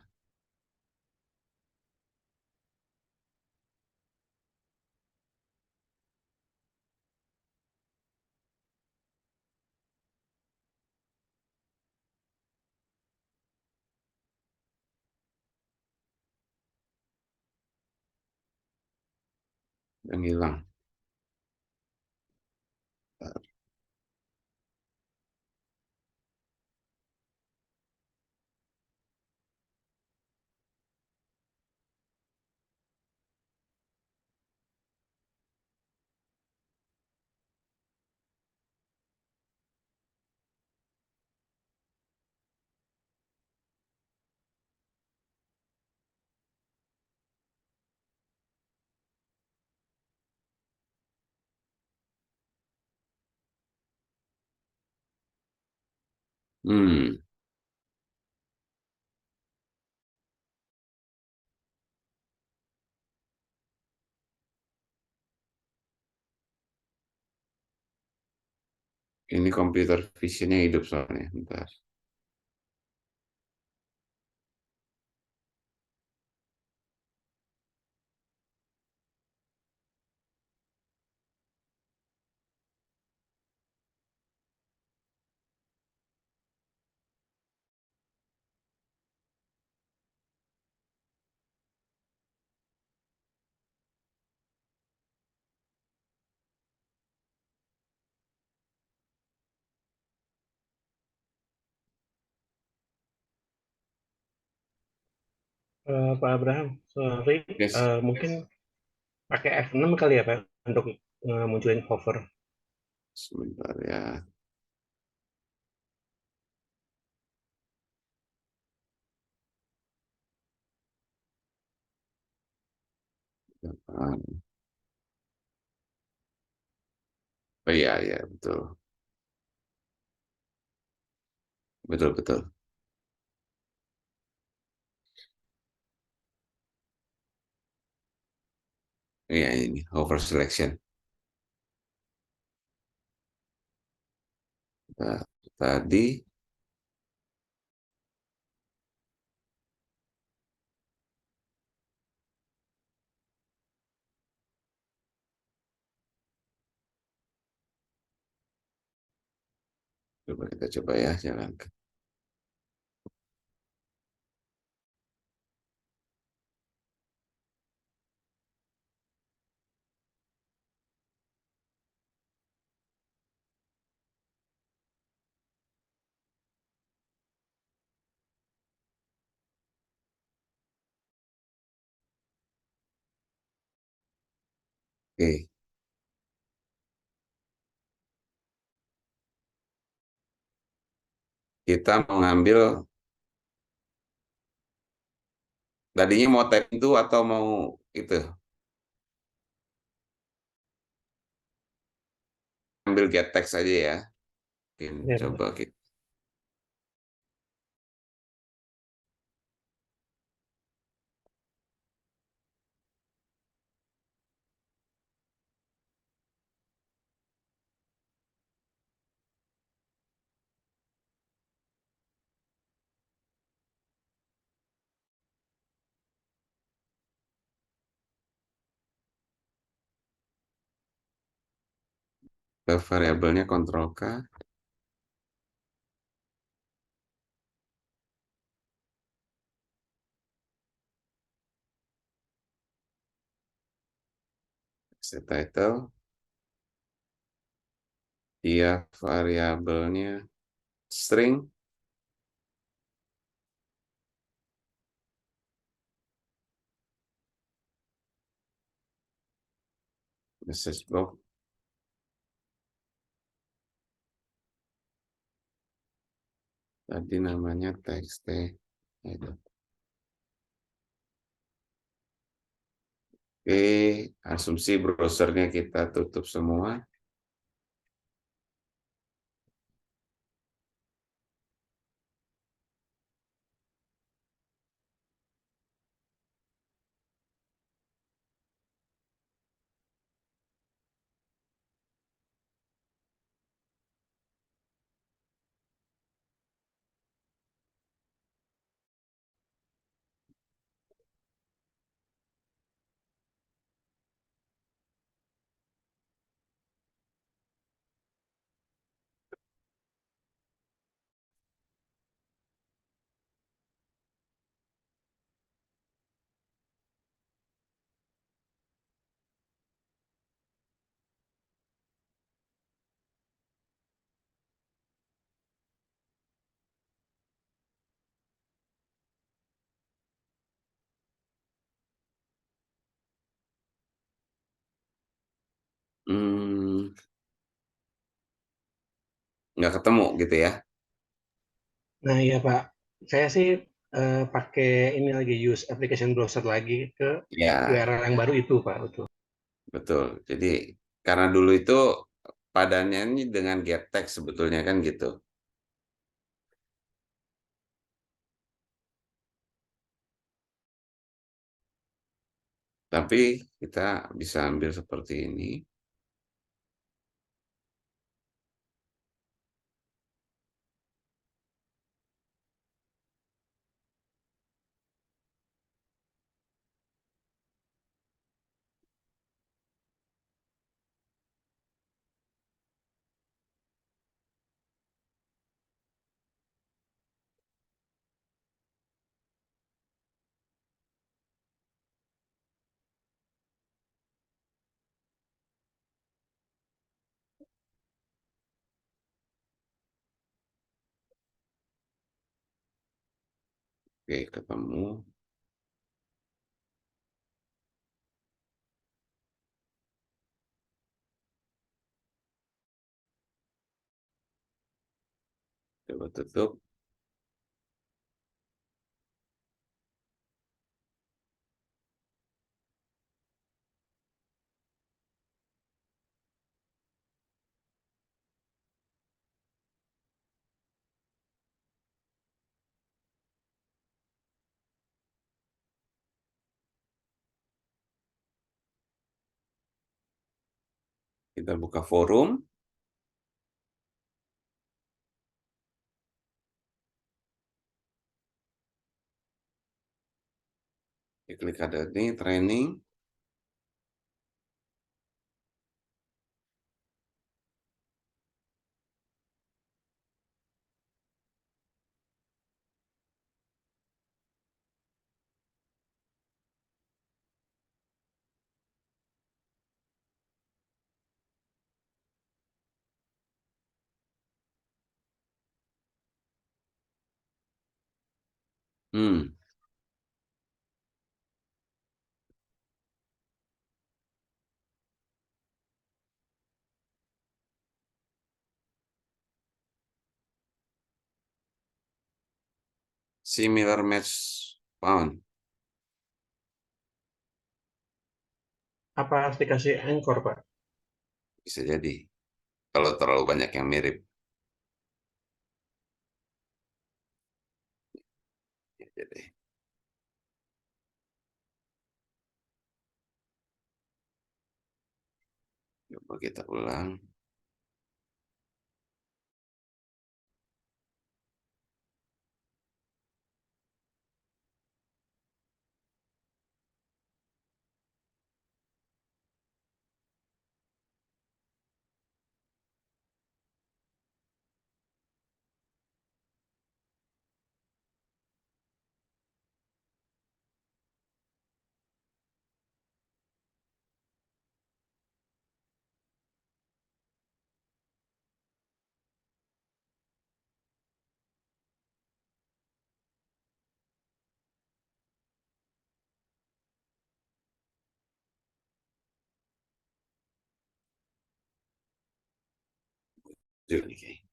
Yang hilang. Hmm, ini computer visionnya hidup soalnya. Bentar. Pak Abraham, sorry, Yes, mungkin pakai F6 kali ya Pak untuk munculin hover. sebentar ya. Oh iya, iya, betul. Betul, betul. Iya, ini over selection. Nah, tadi coba kita coba ya jalankan. Oke, kita mengambil tadinya mau type itu atau mau itu ambil get text aja ya. Mungkin Ya, coba Pak. kita ke variabelnya Ctrl K, set title, dia variabelnya string, message block, tadi namanya text. Oke, asumsi browsernya kita tutup semua. Hmm, nggak ketemu gitu ya. Nah iya Pak, saya sih pakai ini lagi use application browser lagi ke Ya, URL yang baru itu Pak. Betul. betul. Jadi karena dulu itu padannya ini dengan get text sebetulnya kan gitu. Tapi kita bisa ambil seperti ini. Oke, ketemu. Coba tutup. Kita buka forum. Klik ada ini training. Hmm, similar match found. Apa aplikasi Anchor Pak? Bisa jadi. Kalau terlalu banyak yang mirip. Ya, jadi. Coba kita ulang. Oke.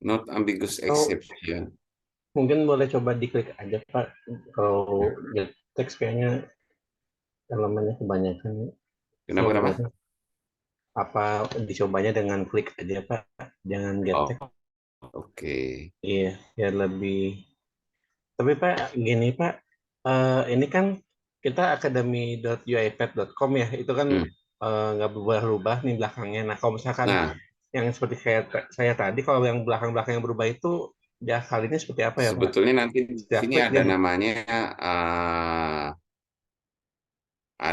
Not ambiguous Atau exception. mungkin boleh coba diklik aja Pak. Kalau get text kayaknya elemennya kebanyakan Kenapa, kenapa? simbolnya. Apa dicobanya dengan klik aja Pak, jangan get Oh, text. oke. Iya, ya lebih. Tapi Pak, gini Pak, ini kan kita academy.uipath.com ya, itu kan Hmm. nggak berubah-ubah nih belakangnya. Nah, kalau misalkan Nah, yang seperti kayak saya tadi, kalau yang belakang-belakang yang berubah itu, ya kalinya seperti apa ya Pak? sebetulnya nanti di Setiap sini klik ada dia namanya, uh,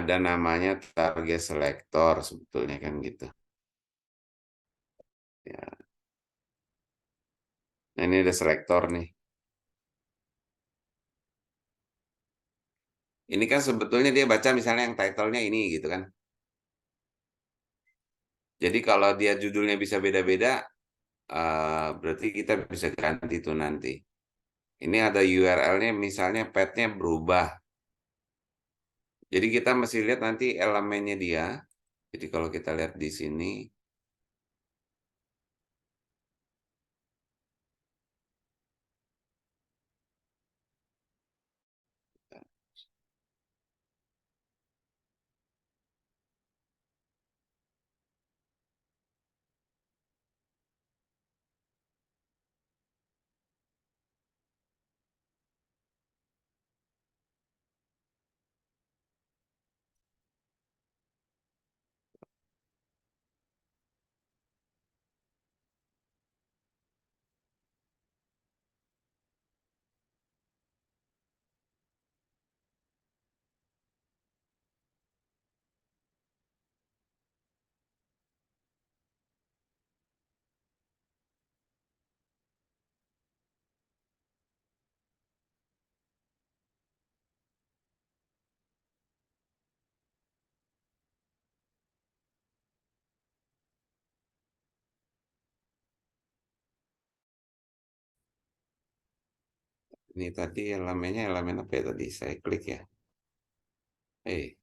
ada namanya target selector sebetulnya kan gitu. Ya. Nah, ini ada selektor nih. Ini kan sebetulnya dia baca misalnya yang title-nya ini gitu kan. Jadi kalau dia judulnya bisa beda-beda, berarti kita bisa ganti tuh nanti. Ini ada URL-nya misalnya path-nya berubah. Jadi kita mesti lihat nanti elemennya dia. Jadi kalau kita lihat di sini, ini tadi elemennya elemen apa ya tadi? Saya klik ya. Eh,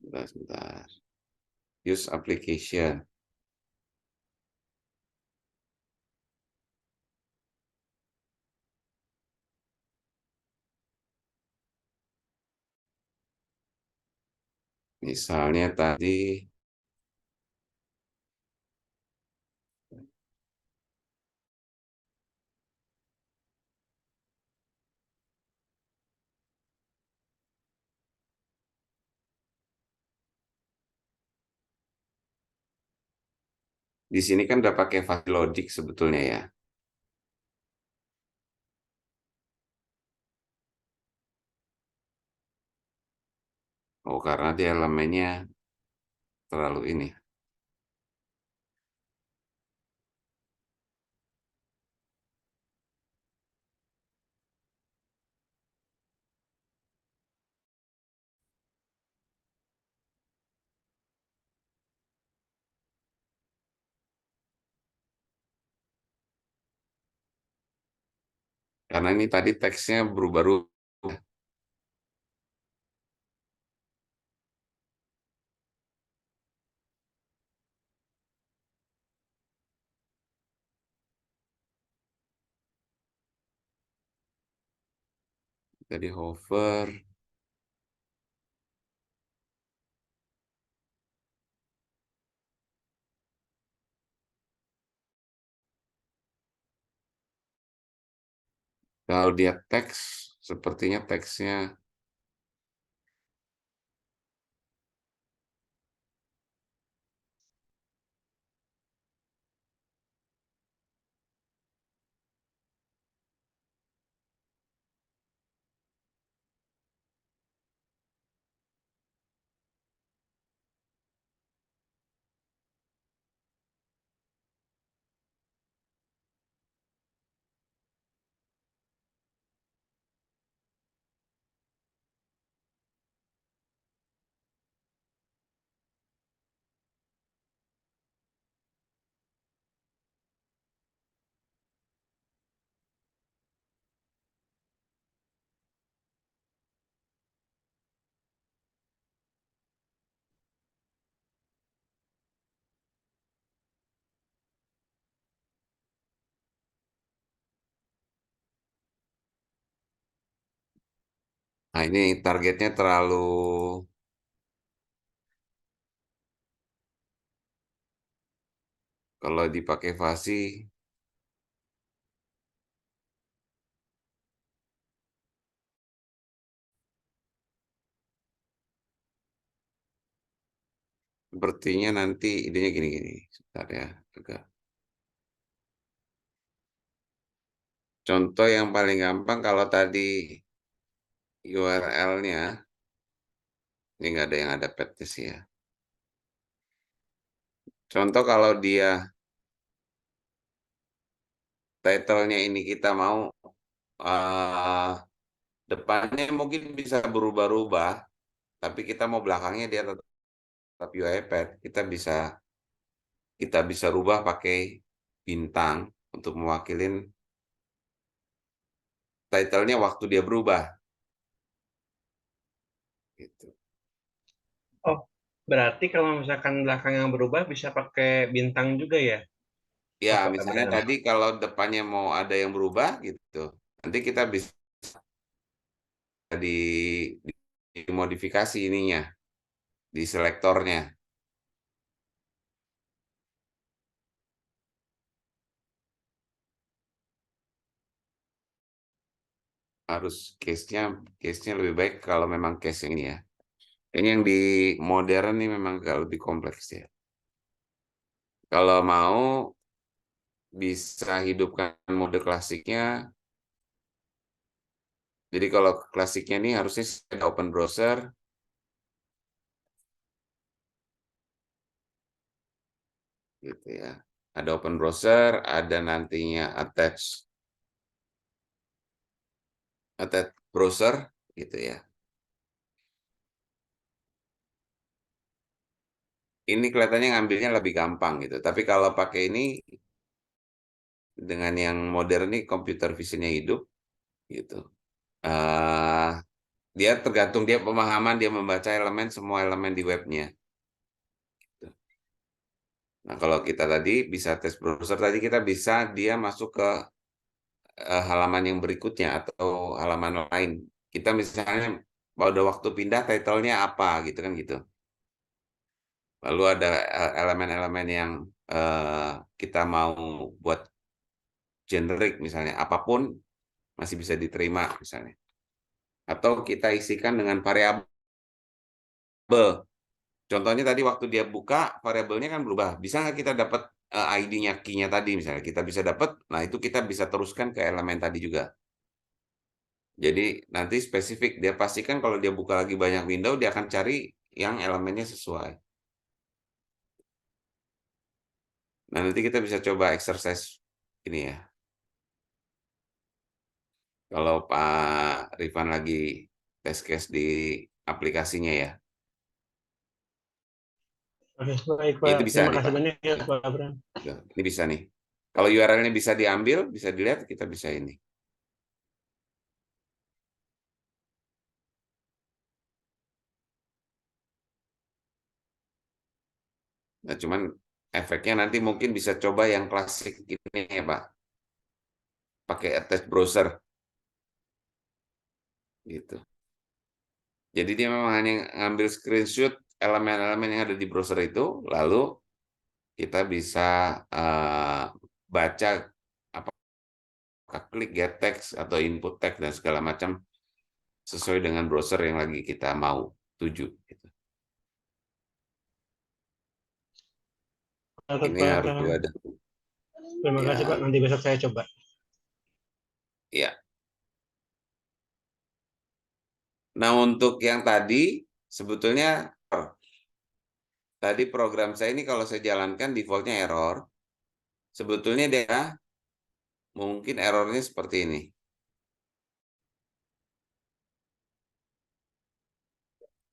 sebentar, sebentar. Use application. Misalnya tadi di sini kan udah pakai fuzzy logic sebetulnya ya. Oh, karena dia elemennya terlalu ini. Karena ini tadi teksnya berubah-ubah. Jadi hover. Kalau dia teks, sepertinya teksnya nah ini targetnya terlalu kalau dipakai fuzzy sepertinya nanti idenya gini-gini. Sebentar ya, agak. Contoh yang paling gampang kalau tadi URL-nya ini nggak ada yang ada path sih ya. Contoh kalau dia title-nya ini kita mau depannya mungkin bisa berubah-ubah, tapi kita mau belakangnya dia tetap UI path, kita bisa rubah pakai bintang untuk mewakilin title-nya waktu dia berubah. Gitu. Oh, berarti kalau misalkan belakang yang berubah bisa pakai bintang juga ya? Ya, Oh, Pak misalnya Abraham. tadi kalau depannya mau ada yang berubah gitu, nanti kita bisa dimodifikasi ininya, di selektornya. Harus case-nya lebih baik kalau memang case yang ini ya. Ini yang di modern nih memang agak lebih kompleks ya. Kalau mau bisa hidupkan mode klasiknya. Jadi kalau klasiknya ini harusnya ada open browser. Gitu ya. Ada open browser, ada nantinya attach browser gitu ya. Ini kelihatannya ngambilnya lebih gampang gitu. Tapi kalau pakai ini dengan yang modern nih computer vision-nya hidup gitu. Dia tergantung dia pemahaman dia membaca semua elemen di webnya. Gitu. Nah kalau kita tadi bisa tes browser tadi kita bisa dia masuk ke halaman yang berikutnya atau halaman lain. Kita misalnya pada waktu pindah title-nya apa gitu kan gitu. Lalu ada elemen-elemen yang kita mau buat generik misalnya apapun masih bisa diterima misalnya. Atau kita isikan dengan variabel. Contohnya tadi waktu dia buka variabelnya kan berubah. Bisa nggak kita dapat ID-nya, key-nya tadi misalnya. Kita bisa dapat, nah itu kita bisa teruskan ke elemen tadi juga. Jadi nanti spesifik dia pastikan kalau dia buka lagi banyak window dia akan cari yang elemennya sesuai. Nah nanti kita bisa coba exercise ini ya. Kalau Pak Rifan lagi test case di aplikasinya ya. Oke, baik Ya, Pak. itu bisa Terima nih kasih Pak. banyak ya Ya, Pak Abraham. ini bisa nih. Kalau URL-nya bisa diambil, bisa dilihat, kita bisa ini. Nah, cuman efeknya nanti mungkin bisa coba yang klasik ini ya Pak. Pakai attach browser. Gitu. Jadi dia memang hanya ngambil screenshot elemen-elemen yang ada di browser itu, lalu kita bisa baca apakah klik get text atau input text dan segala macam sesuai dengan browser yang lagi kita mau tuju. Gitu. Catat Ini Pak harus Abraham. dua dan Terima kasih Pak. ya, Nanti besok saya coba. ya. Nah untuk yang tadi sebetulnya tadi program saya ini kalau saya jalankan defaultnya error. Sebetulnya dia mungkin errornya seperti ini.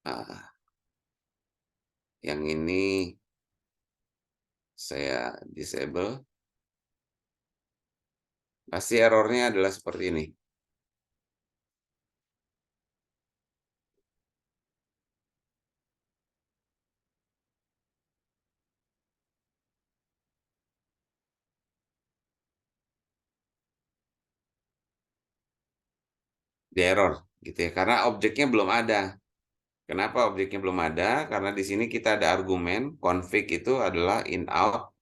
Nah, yang ini saya disable. Pasti errornya adalah seperti ini. Di error gitu ya. Karena objeknya belum ada. Kenapa objeknya belum ada? Karena di sini kita ada argumen config itu adalah in out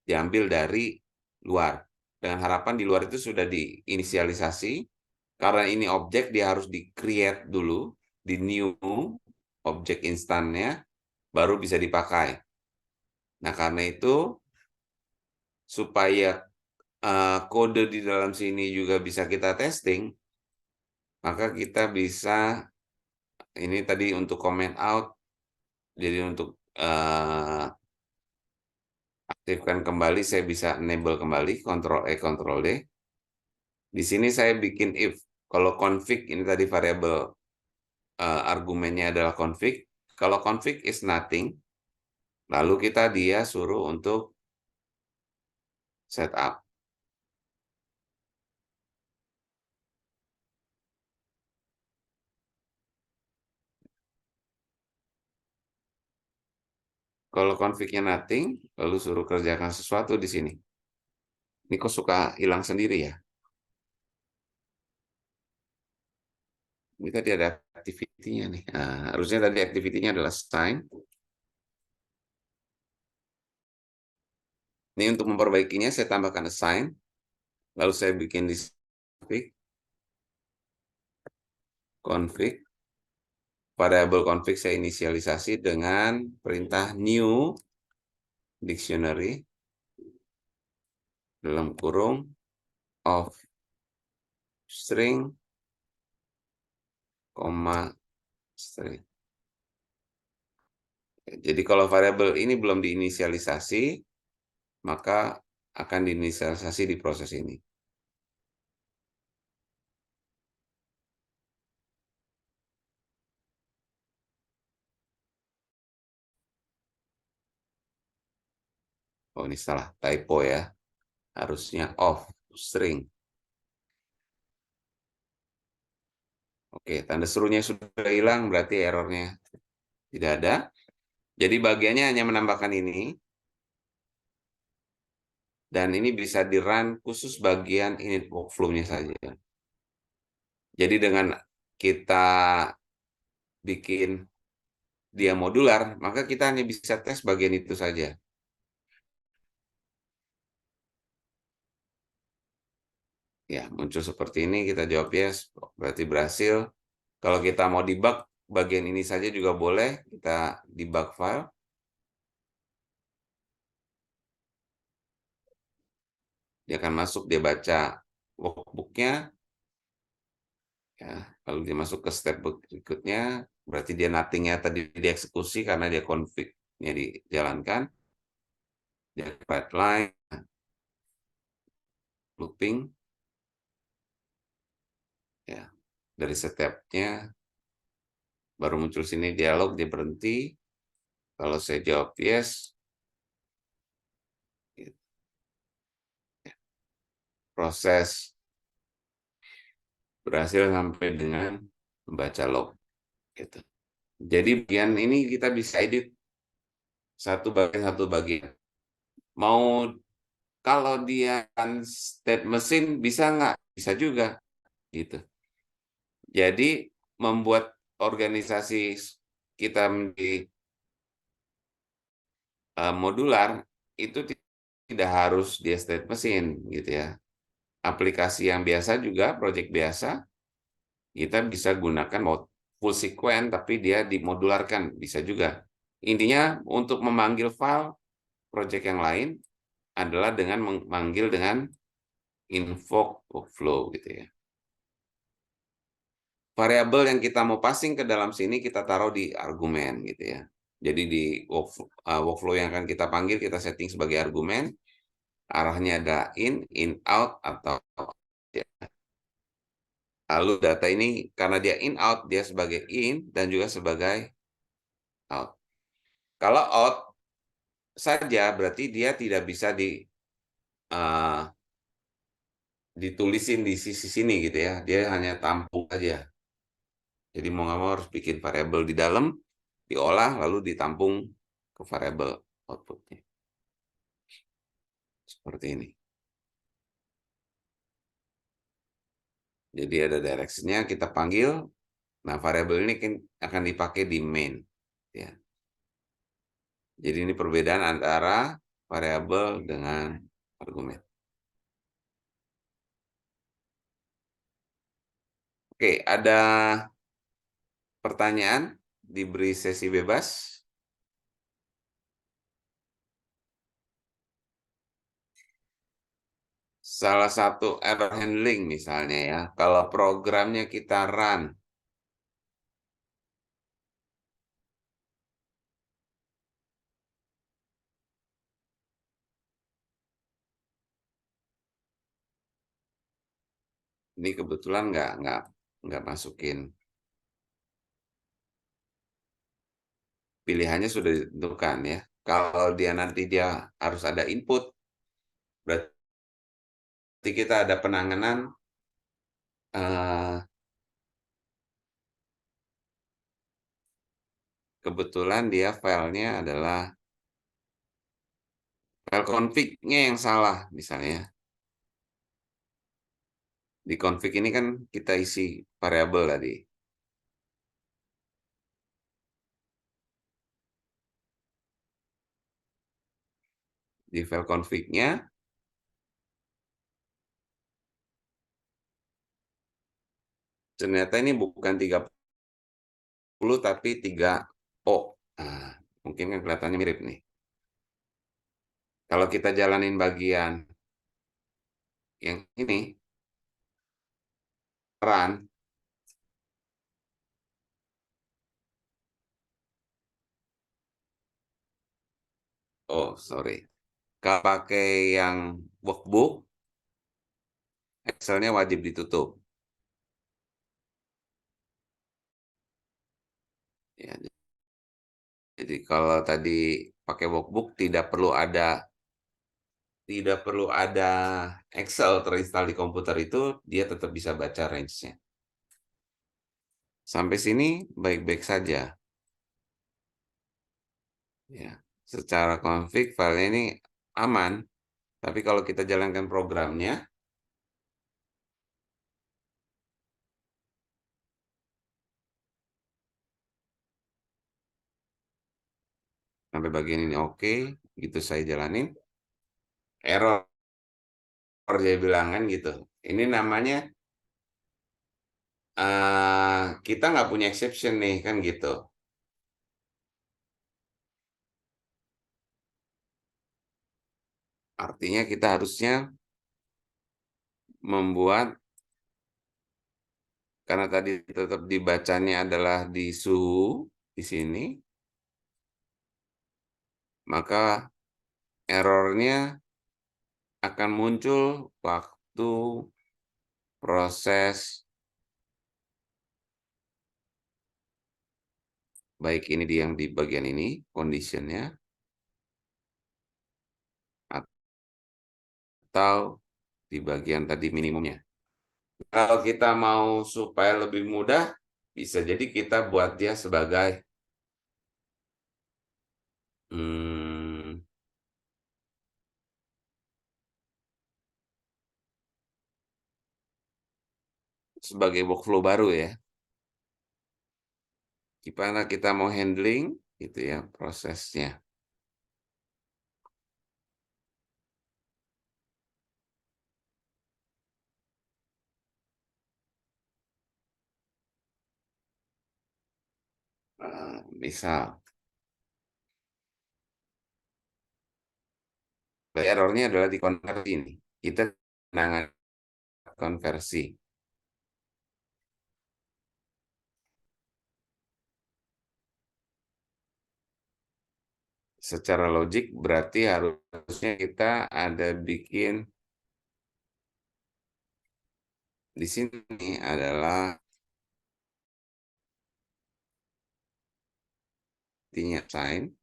diambil dari luar. Dengan harapan di luar itu sudah diinisialisasi. Karena ini objek dia harus di create dulu di new objek instannya baru bisa dipakai. Nah, karena itu supaya kode di dalam sini juga bisa kita testing, maka kita bisa, ini tadi untuk comment out, jadi untuk aktifkan kembali, saya bisa enable kembali, Ctrl E, Ctrl D. Di sini saya bikin if, kalau config, ini tadi variabel argumennya adalah config, kalau config is nothing, lalu dia suruh untuk setup. Kalau config-nya nothing, lalu suruh kerjakan sesuatu di sini. Ini kok suka hilang sendiri ya? Ini tadi ada activity-nya nih. Nah, harusnya tadi activity-nya adalah sign. Ini untuk memperbaikinya, saya tambahkan assign. Lalu saya bikin di config. Variabel config saya inisialisasi dengan perintah new dictionary dalam kurung of string, string. Jadi kalau variabel ini belum diinisialisasi, maka akan diinisialisasi di proses ini. Oh, ini salah typo ya. Harusnya of string. Oke, tanda serunya sudah hilang, berarti errornya tidak ada. Jadi bagiannya hanya menambahkan ini. Dan ini bisa di-run khusus bagian init workflow-nya saja. Jadi dengan kita bikin dia modular, maka kita hanya bisa tes bagian itu saja. Ya, muncul seperti ini, kita jawab yes, berarti berhasil. Kalau kita mau debug bagian ini saja juga boleh, kita debug file. Dia akan masuk, dia baca workbook-nya. Ya, kalau dia masuk ke step berikutnya, berarti dia nothing-nya tadi dieksekusi karena dia config-nya dijalankan. Dia write line, looping, ya dari step-nya baru muncul sini dialog, dia berhenti. Kalau saya jawab yes, proses berhasil sampai dengan membaca log. Gitu. Jadi bagian ini kita bisa edit satu bagian. Mau kalau dia state mesin bisa nggak? Bisa juga. Gitu. Jadi membuat organisasi kita menjadi modular itu tidak harus dia state mesin gitu ya. Aplikasi yang biasa juga, project biasa, kita bisa gunakan full sequence tapi dia dimodularkan, bisa juga. Intinya untuk memanggil file project yang lain adalah dengan memanggil dengan invoke workflow gitu ya. Variabel yang kita mau passing ke dalam sini kita taruh di argumen gitu ya. Jadi di workflow yang akan kita panggil kita setting sebagai argumen, arahnya ada in out atau ya. Lalu data ini karena dia in out dia sebagai in dan juga sebagai out. Kalau out saja berarti dia tidak bisa ditulisin di sisi sini gitu ya. Dia hanya tampung aja. Jadi mau nggak mau harus bikin variabel di dalam, diolah lalu ditampung ke variabel outputnya. Seperti ini. Jadi ada direction-nya kita panggil. Nah, variabel ini akan dipakai di main. Ya. Jadi ini perbedaan antara variabel dengan argumen. Oke, ada pertanyaan? Diberi sesi bebas. salah satu error handling misalnya ya, kalau programnya kita run, ini kebetulan nggak masukin, pilihannya sudah ditentukan ya. Kalau dia nanti dia harus ada input, berarti kita ada penanganan kebetulan dia filenya adalah file config-nya yang salah misalnya. Di config ini kan kita isi variabel tadi. Di file config-nya ternyata ini bukan 30 tapi 3O. Nah, mungkin kan kelihatannya mirip nih. Kalau kita jalanin bagian yang ini, run, oh sorry, kalau pakai yang workbook, Excel-nya wajib ditutup. Ya, jadi kalau tadi pakai workbook tidak perlu ada Excel terinstall di komputer itu, dia tetap bisa baca range-nya. Sampai sini baik-baik saja. Ya, secara config file ini aman, tapi kalau kita jalankan programnya, sampai bagian ini oke, gitu saya jalanin, error dia bilang kan gitu. Ini namanya kita nggak punya exception nih kan gitu. Artinya kita harusnya membuat, karena tadi tetap dibacanya adalah di suhu di sini, maka errornya akan muncul waktu proses, baik ini yang di bagian ini conditionnya, atau di bagian tadi minimumnya. Kalau kita mau supaya lebih mudah, bisa jadi kita buat dia sebagai workflow baru ya. Gimana kita mau handling gitu ya prosesnya. Misal errornya adalah di konversi ini. Kita menangani konversi. Secara logik berarti harusnya kita ada bikin di sini adalah artinya sign.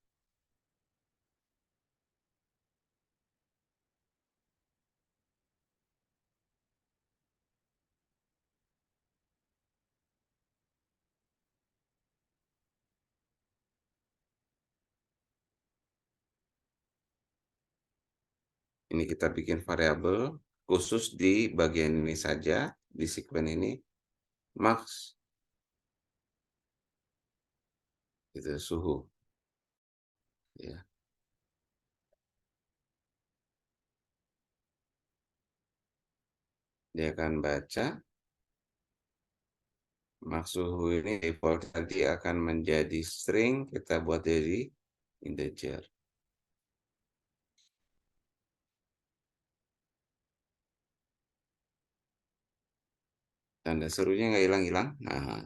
Ini kita bikin variabel khusus di bagian ini saja, di segmen ini, max itu suhu. Ya. Dia akan baca, max suhu ini default nanti akan menjadi string, kita buat jadi integer. Tanda serunya nggak hilang-hilang. Nah,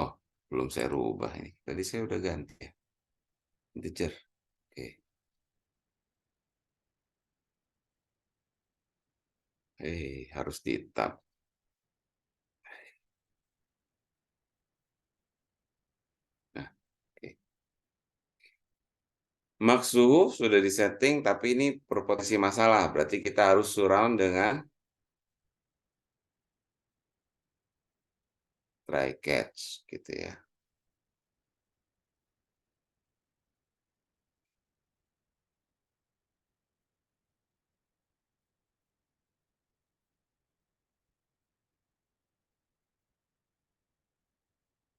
oh, belum saya rubah ini. Tadi saya udah ganti ya. Integer. Oke. Harus di tab. Nah, oke. Max suhu sudah disetting, tapi ini berpotensi masalah. Berarti kita harus surround dengan try catch gitu ya.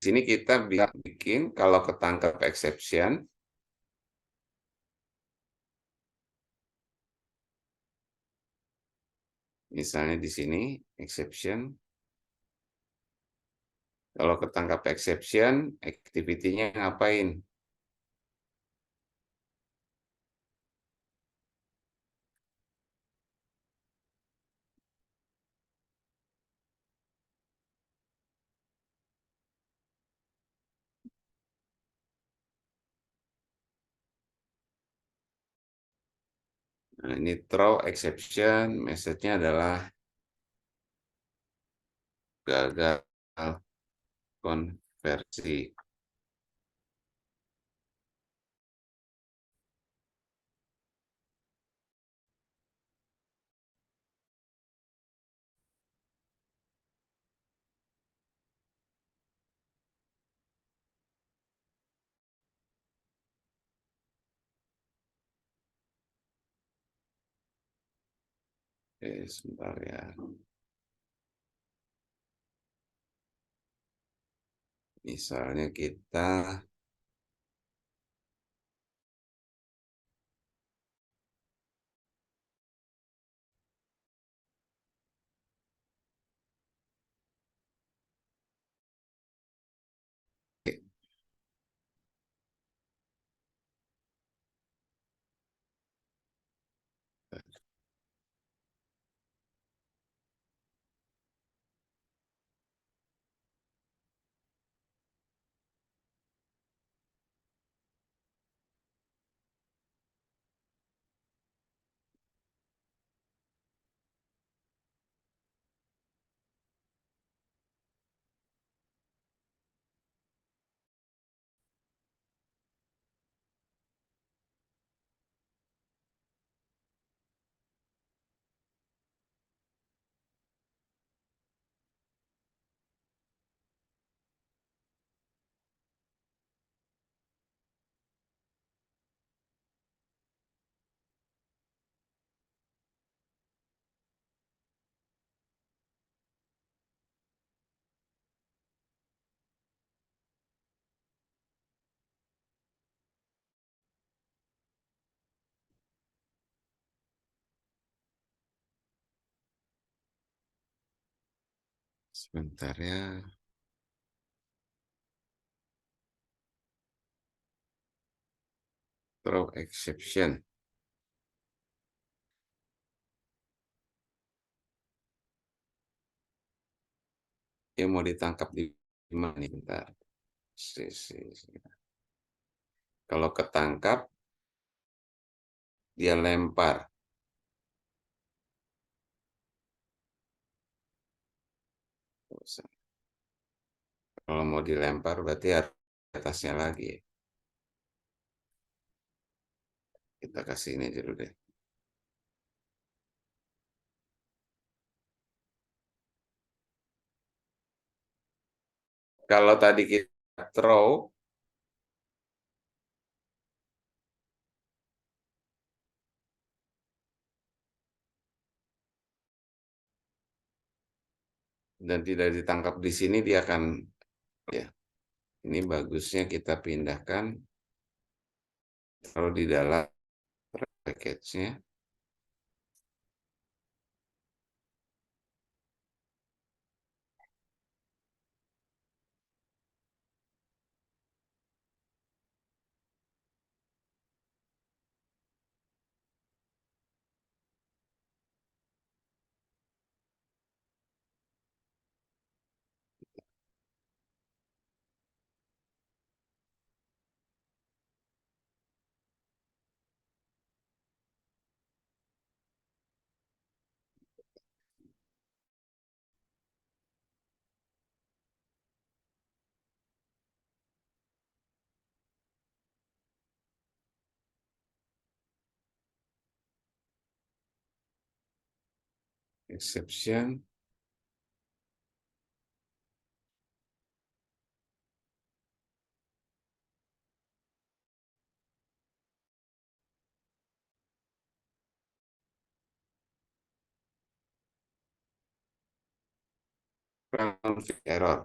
Di sini kita bisa bikin kalau ketangkap exception, misalnya di sini exception, kalau ketangkap exception, activity-nya ngapain? Nah, ini throw exception, message-nya adalah gagal konversi. Oke, sebentar ya. Misalnya kita sebentar ya. Throw exception. Dia mau ditangkap di mana nih? Bentar. Kalau ketangkap, dia lempar. Kalau mau dilempar, berarti harus atasnya lagi. Kita kasih ini dulu deh. Kalau tadi kita throw, dan tidak ditangkap di sini, dia akan, ya, ini bagusnya kita pindahkan, kalau di dalam package-nya, exception. Config error.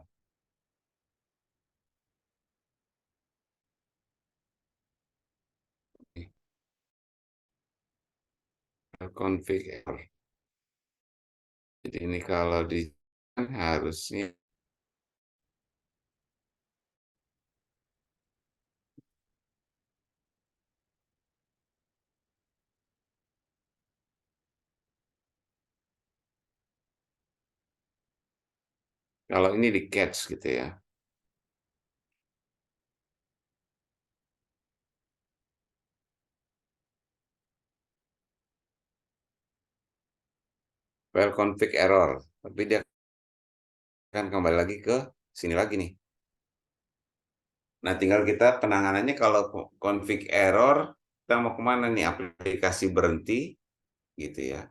Config error. Jadi ini kalau di harusnya kalau ini di catch gitu ya. File config error, tapi dia akan kembali lagi ke sini lagi nih. Nah, tinggal kita penanganannya kalau config error, kita mau kemana nih? Aplikasi berhenti, gitu ya.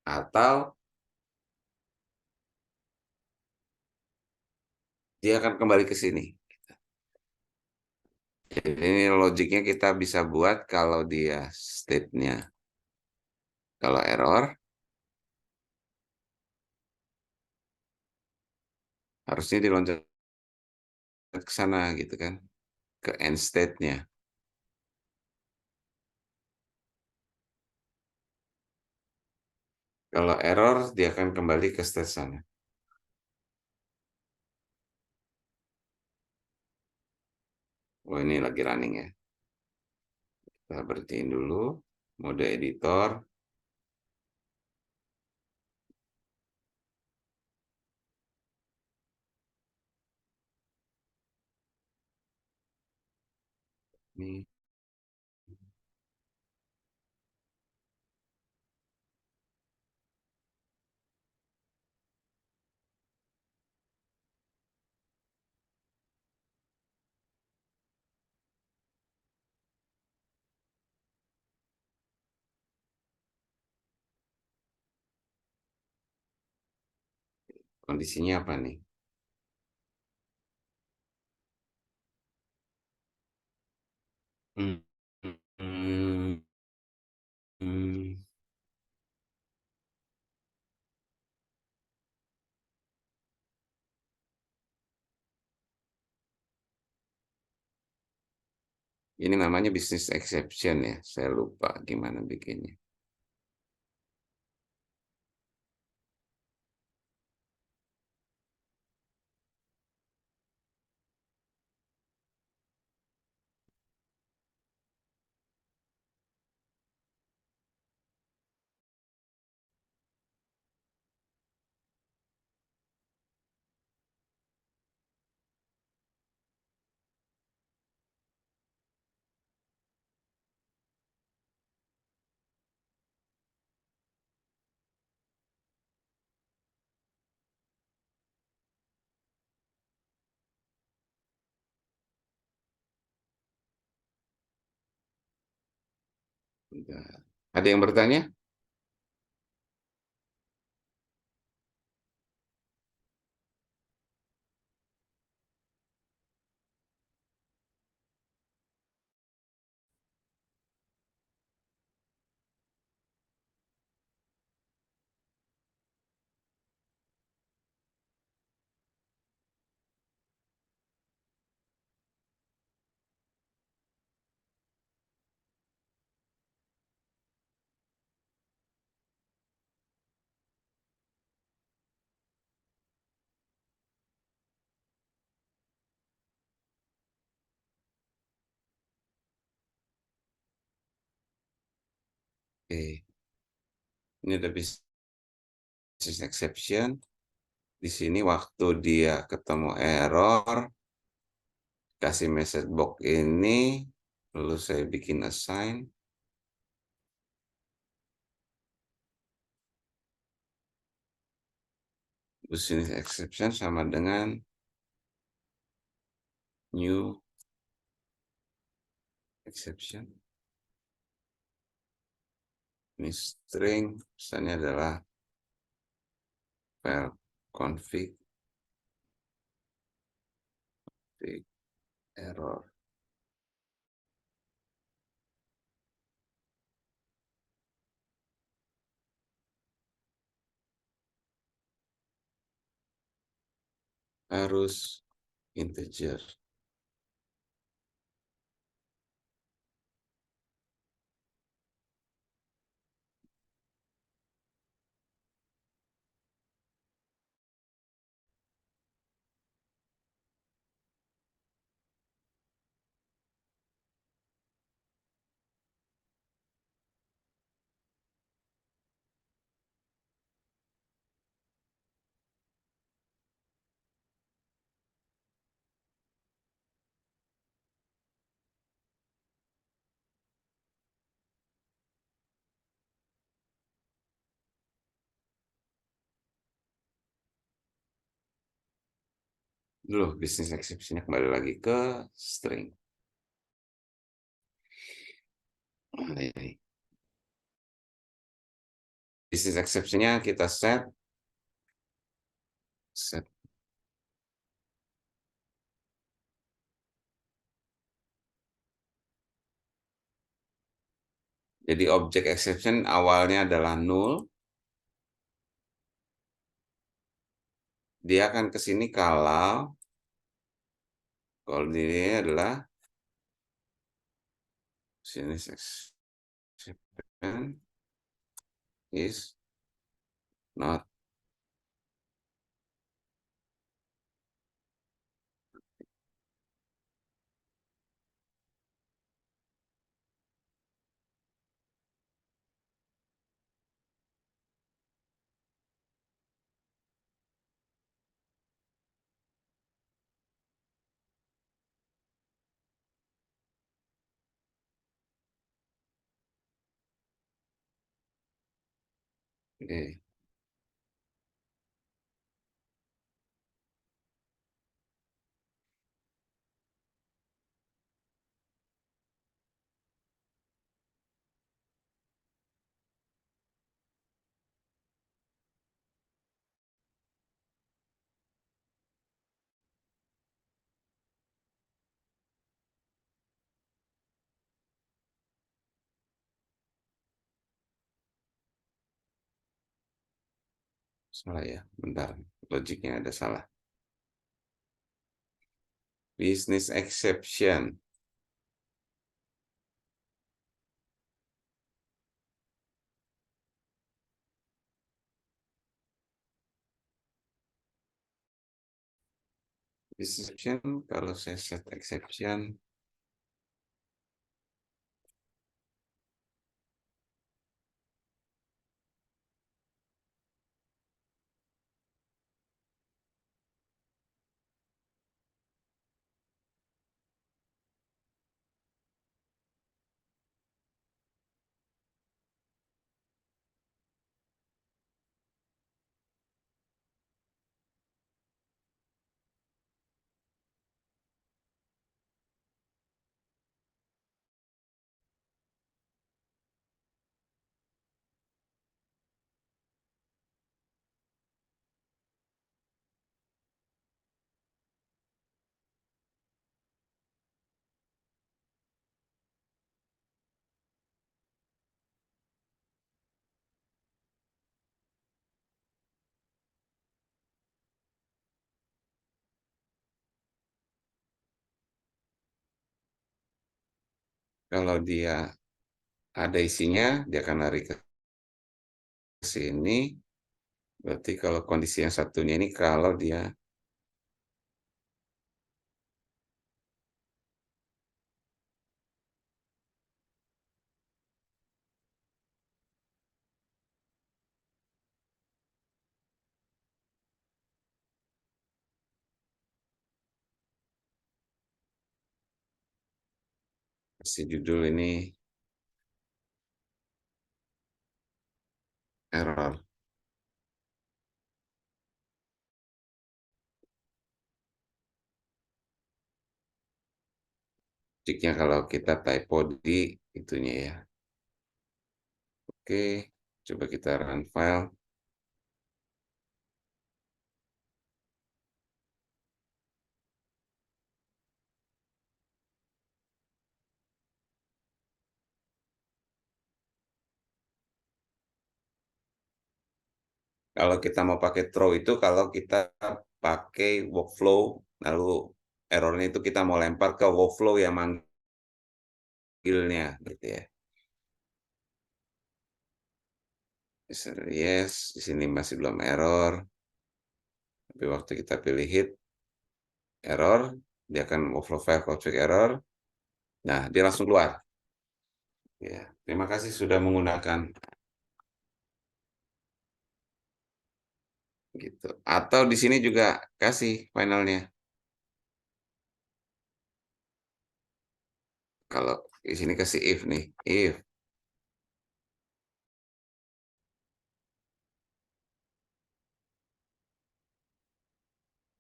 Atau dia akan kembali ke sini. Jadi ini logiknya kita bisa buat kalau dia state-nya. Kalau error, harusnya diloncat ke sana gitu kan. Ke end state-nya. Kalau error, dia akan kembali ke state sana. Oh, ini lagi running ya. Kita berhentiin dulu. Mode editor. Ini. Kondisinya apa nih? Hmm. Hmm. Hmm. Ini namanya business exception ya. Saya lupa gimana bikinnya. Ada yang bertanya? Oke. Ini ada business exception. Di sini waktu dia ketemu error, kasih message box ini, lalu saya bikin assign. Business exception sama dengan new exception. Ini string, misalnya adalah file config error. Harus integer. Dulu bisnis exception-nya kembali lagi ke string. Nah, ini. Bisnis exception-nya kita set. Jadi objek exception awalnya adalah null. Dia akan ke sini kalau ini adalah business exception is not okay. Salah ya, bentar. Logiknya ada salah. Business exception. Business exception, kalau saya set exception, kalau dia ada isinya, dia akan lari ke sini. Berarti kalau kondisi yang satunya ini, kalau dia kasih judul ini error. Logiknya kalau kita typo di itunya ya. Oke, coba kita run file. Kalau kita mau pakai throw itu kalau kita pakai workflow, lalu errornya itu kita mau lempar ke workflow yang manggilnya, gitu ya. Yes, di sini masih belum error. Tapi waktu kita pilih hit error, dia akan workflow file config error. Nah, dia langsung keluar. Ya, terima kasih sudah menggunakan gitu. Atau di sini juga kasih finalnya. Kalau di sini kasih if nih, if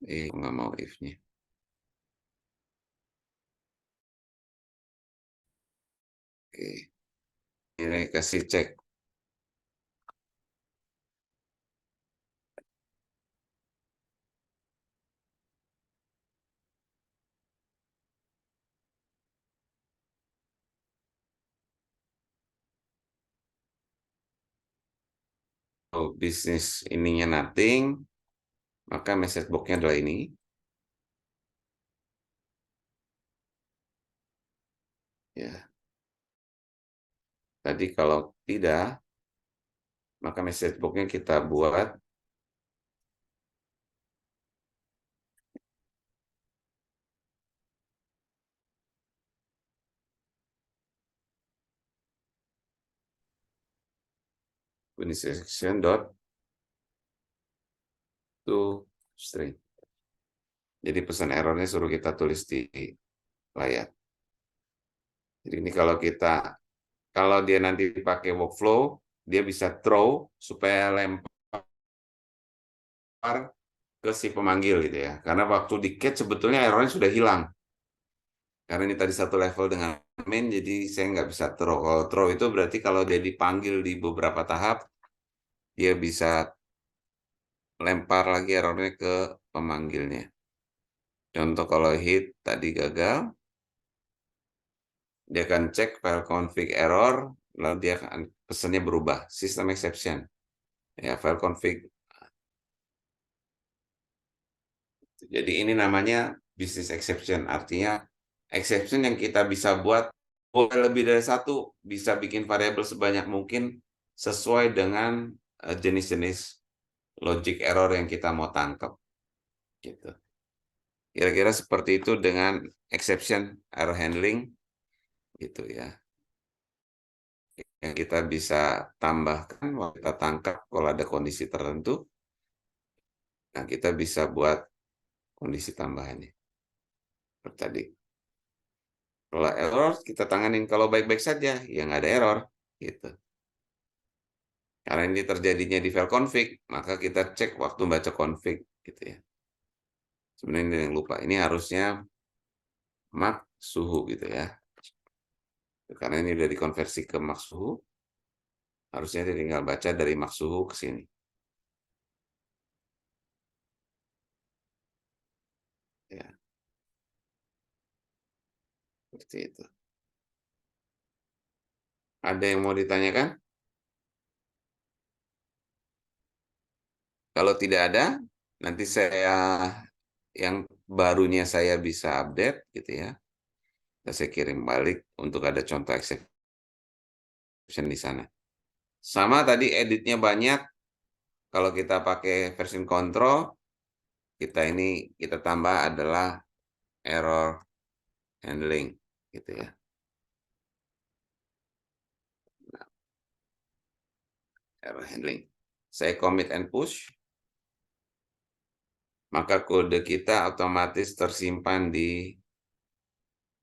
nggak mau if-nya. Oke, ini kasih cek. Kalau bisnis ininya nothing, maka message box-nya adalah ini. Ya, tadi kalau tidak, maka message box-nya kita buat section dot to string. Jadi pesan errornya suruh kita tulis di layar. Jadi ini kalau dia nanti pakai workflow, dia bisa throw supaya lempar ke si pemanggil gitu ya. Karena waktu di catch sebetulnya errornya sudah hilang. Karena ini tadi satu level dengan main, jadi saya nggak bisa throw. Kalau throw itu berarti kalau dia dipanggil di beberapa tahap, dia bisa lempar lagi errornya ke pemanggilnya. Contoh kalau hit tadi gagal, dia akan cek file config error, lalu dia akan pesannya berubah, system exception. Ya, file config. Jadi ini namanya business exception, artinya exception yang kita bisa buat boleh lebih dari satu, bisa bikin variabel sebanyak mungkin sesuai dengan jenis-jenis logic error yang kita mau tangkap. Gitu. Kira-kira seperti itu dengan exception error handling, gitu ya. Yang kita bisa tambahkan waktu kita tangkap kalau ada kondisi tertentu, nah kita bisa buat kondisi tambahannya. Seperti tadi. Kalau error kita tanganin, kalau baik-baik saja ya nggak ada error, gitu. Karena ini terjadinya di file config, maka kita cek waktu baca config, gitu ya. Sebenarnya ini yang lupa, ini harusnya mak suhu gitu ya. Karena ini udah dikonversi ke mak suhu, harusnya dia tinggal baca dari mak suhu ke sini. Ya, seperti itu. Ada yang mau ditanyakan? Kalau tidak ada, nanti yang barunya saya bisa update gitu ya. Dan saya kirim balik untuk ada contoh exception di sana. Sama tadi editnya banyak. Kalau kita pakai version control, kita tambah adalah error handling gitu ya. Nah, error handling. Saya commit and push, maka kode kita otomatis tersimpan di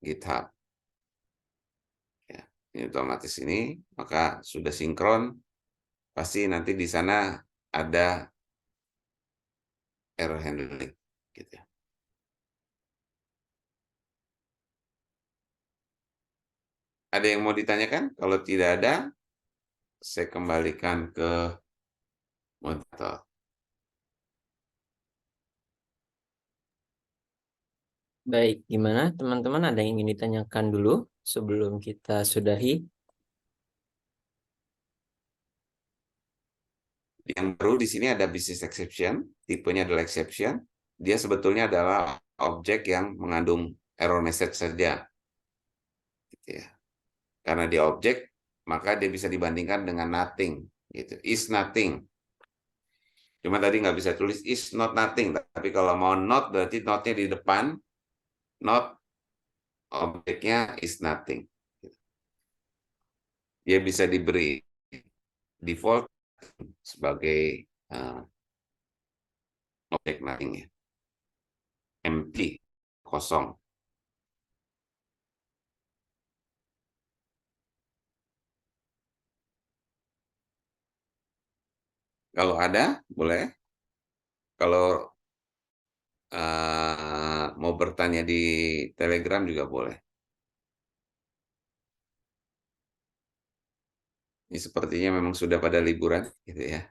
GitHub. Ya, ini otomatis ini, maka sudah sinkron. Pasti nanti di sana ada error handling gitu ya. Ada yang mau ditanyakan? Kalau tidak ada, saya kembalikan ke monitor. Baik, gimana teman-teman? Ada yang ingin ditanyakan dulu sebelum kita sudahi? Yang baru di sini ada business exception, tipenya adalah exception. Dia sebetulnya adalah objek yang mengandung error message saja. Gitu ya. Karena dia objek, maka dia bisa dibandingkan dengan nothing. Gitu. Is nothing. Cuma tadi nggak bisa tulis is not nothing. Tapi kalau mau not, berarti not-nya di depan. Not, objeknya is nothing. Dia bisa diberi default sebagai objek nothing ya. Empty, kosong. Kalau ada, boleh. Kalau mau bertanya di Telegram juga boleh. Ini sepertinya memang sudah pada liburan, gitu ya.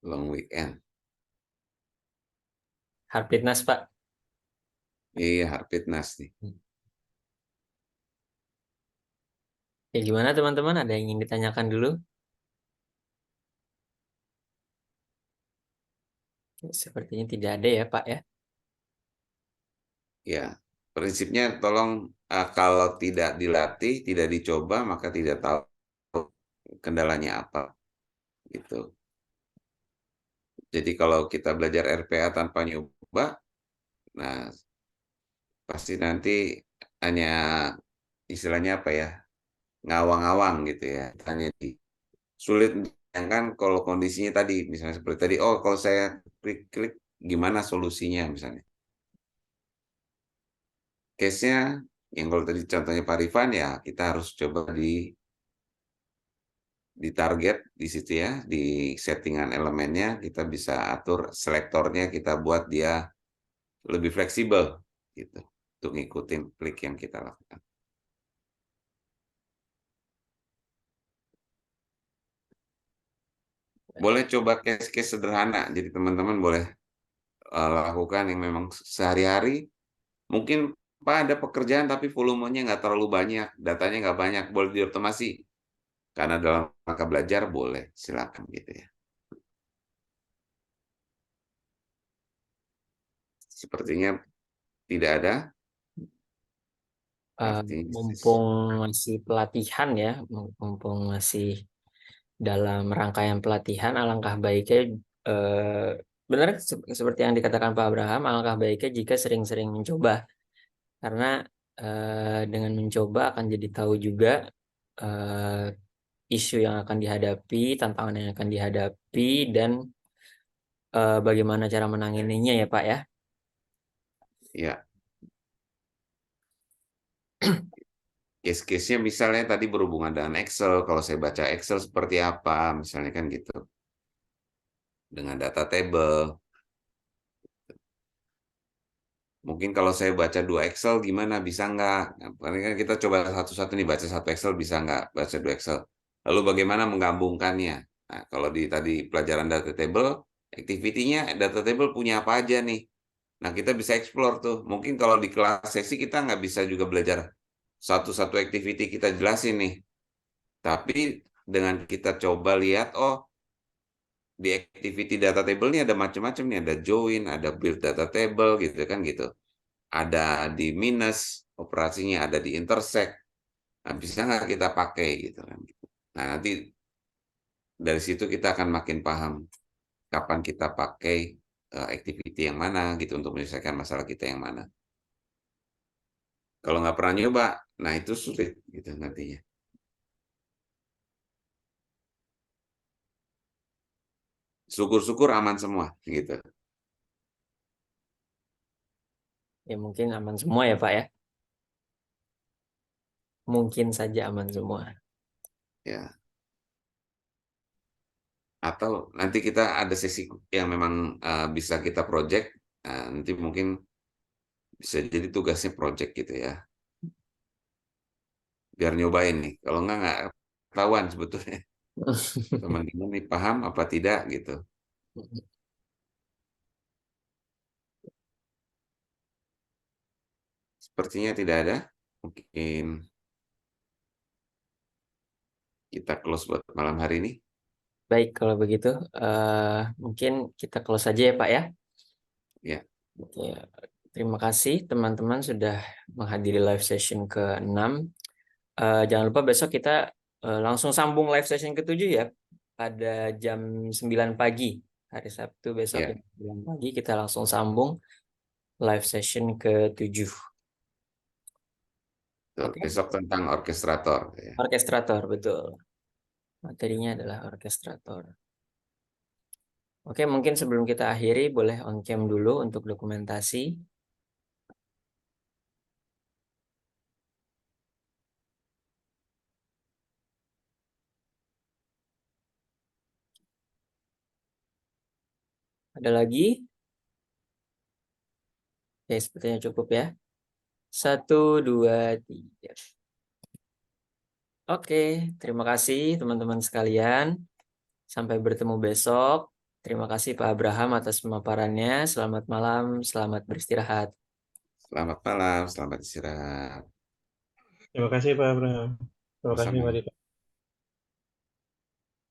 Long weekend. Harpitnas, Pak. Iya, Harpitnas nih. Ya, gimana teman-teman? Ada yang ingin ditanyakan dulu? Sepertinya tidak ada ya, Pak ya. Ya, prinsipnya tolong kalau tidak dilatih, tidak dicoba, maka tidak tahu kendalanya apa. Gitu. Jadi kalau kita belajar RPA tanpa nyoba, nah pasti nanti hanya istilahnya apa ya, ngawang-ngawang gitu ya. Hanya sulit kan kalau kondisinya tadi, misalnya seperti tadi, oh kalau saya klik-klik gimana solusinya misalnya. Case-nya yang kalau tadi contohnya Pak Rifan ya kita harus coba di target di situ ya, di settingan elemennya kita bisa atur selektornya, kita buat dia lebih fleksibel gitu untuk ngikutin klik yang kita lakukan. Boleh coba case-case sederhana, jadi teman-teman boleh lakukan yang memang sehari-hari. Mungkin Pak ada pekerjaan tapi volumenya nggak terlalu banyak, datanya nggak banyak, boleh diotomasi. Karena dalam rangka belajar boleh, silakan gitu ya. Sepertinya tidak ada. Artinya Mumpung masih pelatihan ya, mumpung masih dalam rangkaian pelatihan, alangkah baiknya benar seperti yang dikatakan Pak Abraham, alangkah baiknya jika sering-sering mencoba, karena dengan mencoba akan jadi tahu juga eh, isu yang akan dihadapi, tantangan yang akan dihadapi, dan bagaimana cara menangininya ya Pak ya. ya, case-case-nya misalnya tadi berhubungan dengan Excel, kalau saya baca Excel seperti apa, misalnya kan gitu. Dengan data table. Mungkin kalau saya baca 2 Excel gimana, bisa nggak? Nah, paling kan kita coba satu-satu nih, baca 1 Excel bisa nggak, baca 2 Excel. Lalu bagaimana menggabungkannya? Nah, kalau di tadi pelajaran data table, activity-nya data table punya apa aja nih? Nah, kita bisa explore tuh. Mungkin kalau di kelas sesi kita nggak bisa juga belajar satu-satu activity kita jelasin nih. Tapi dengan kita coba lihat, oh di activity data table ini ada macam-macam nih, ada join, ada build data table gitu kan gitu. Ada di minus operasinya, ada di intersect. Nah, bisa nggak kita pakai gitu kan. Nah, nanti dari situ kita akan makin paham kapan kita pakai activity yang mana gitu untuk menyelesaikan masalah kita yang mana. Kalau nggak pernah nyoba, nah itu sulit gitu nantinya. Syukur-syukur aman semua gitu. Ya mungkin aman semua ya Pak ya. Mungkin saja aman semua. Ya. Atau nanti kita ada sesi yang memang bisa kita project, nanti mungkin bisa jadi tugasnya project gitu ya. biar nyobain nih. Kalau nggak ketahuan sebetulnya. Teman-teman nih paham apa tidak gitu. Sepertinya tidak ada. Mungkin kita close buat malam hari ini. Baik, kalau begitu mungkin kita close saja ya Pak ya. Ya, Oke, terima kasih teman-teman sudah menghadiri live session ke-6. Jangan lupa besok kita langsung sambung live session ke-7 ya. Pada jam 9 pagi. Hari Sabtu besok ya. jam 9 pagi kita langsung sambung live session ke-7. Oke, Besok tentang orkestrator. Ya. orkestrator, betul. Materinya adalah orkestrator. Oke, mungkin sebelum kita akhiri, boleh on cam dulu untuk dokumentasi. Ada lagi? Oke, sepertinya cukup ya. 1, 2, 3. Oke, terima kasih teman-teman sekalian. Sampai bertemu besok. Terima kasih Pak Abraham atas pemaparannya. Selamat malam, selamat beristirahat. Selamat malam, selamat istirahat. Terima kasih Pak Abraham. Terima kasih Sama-sama. Mbak Dita.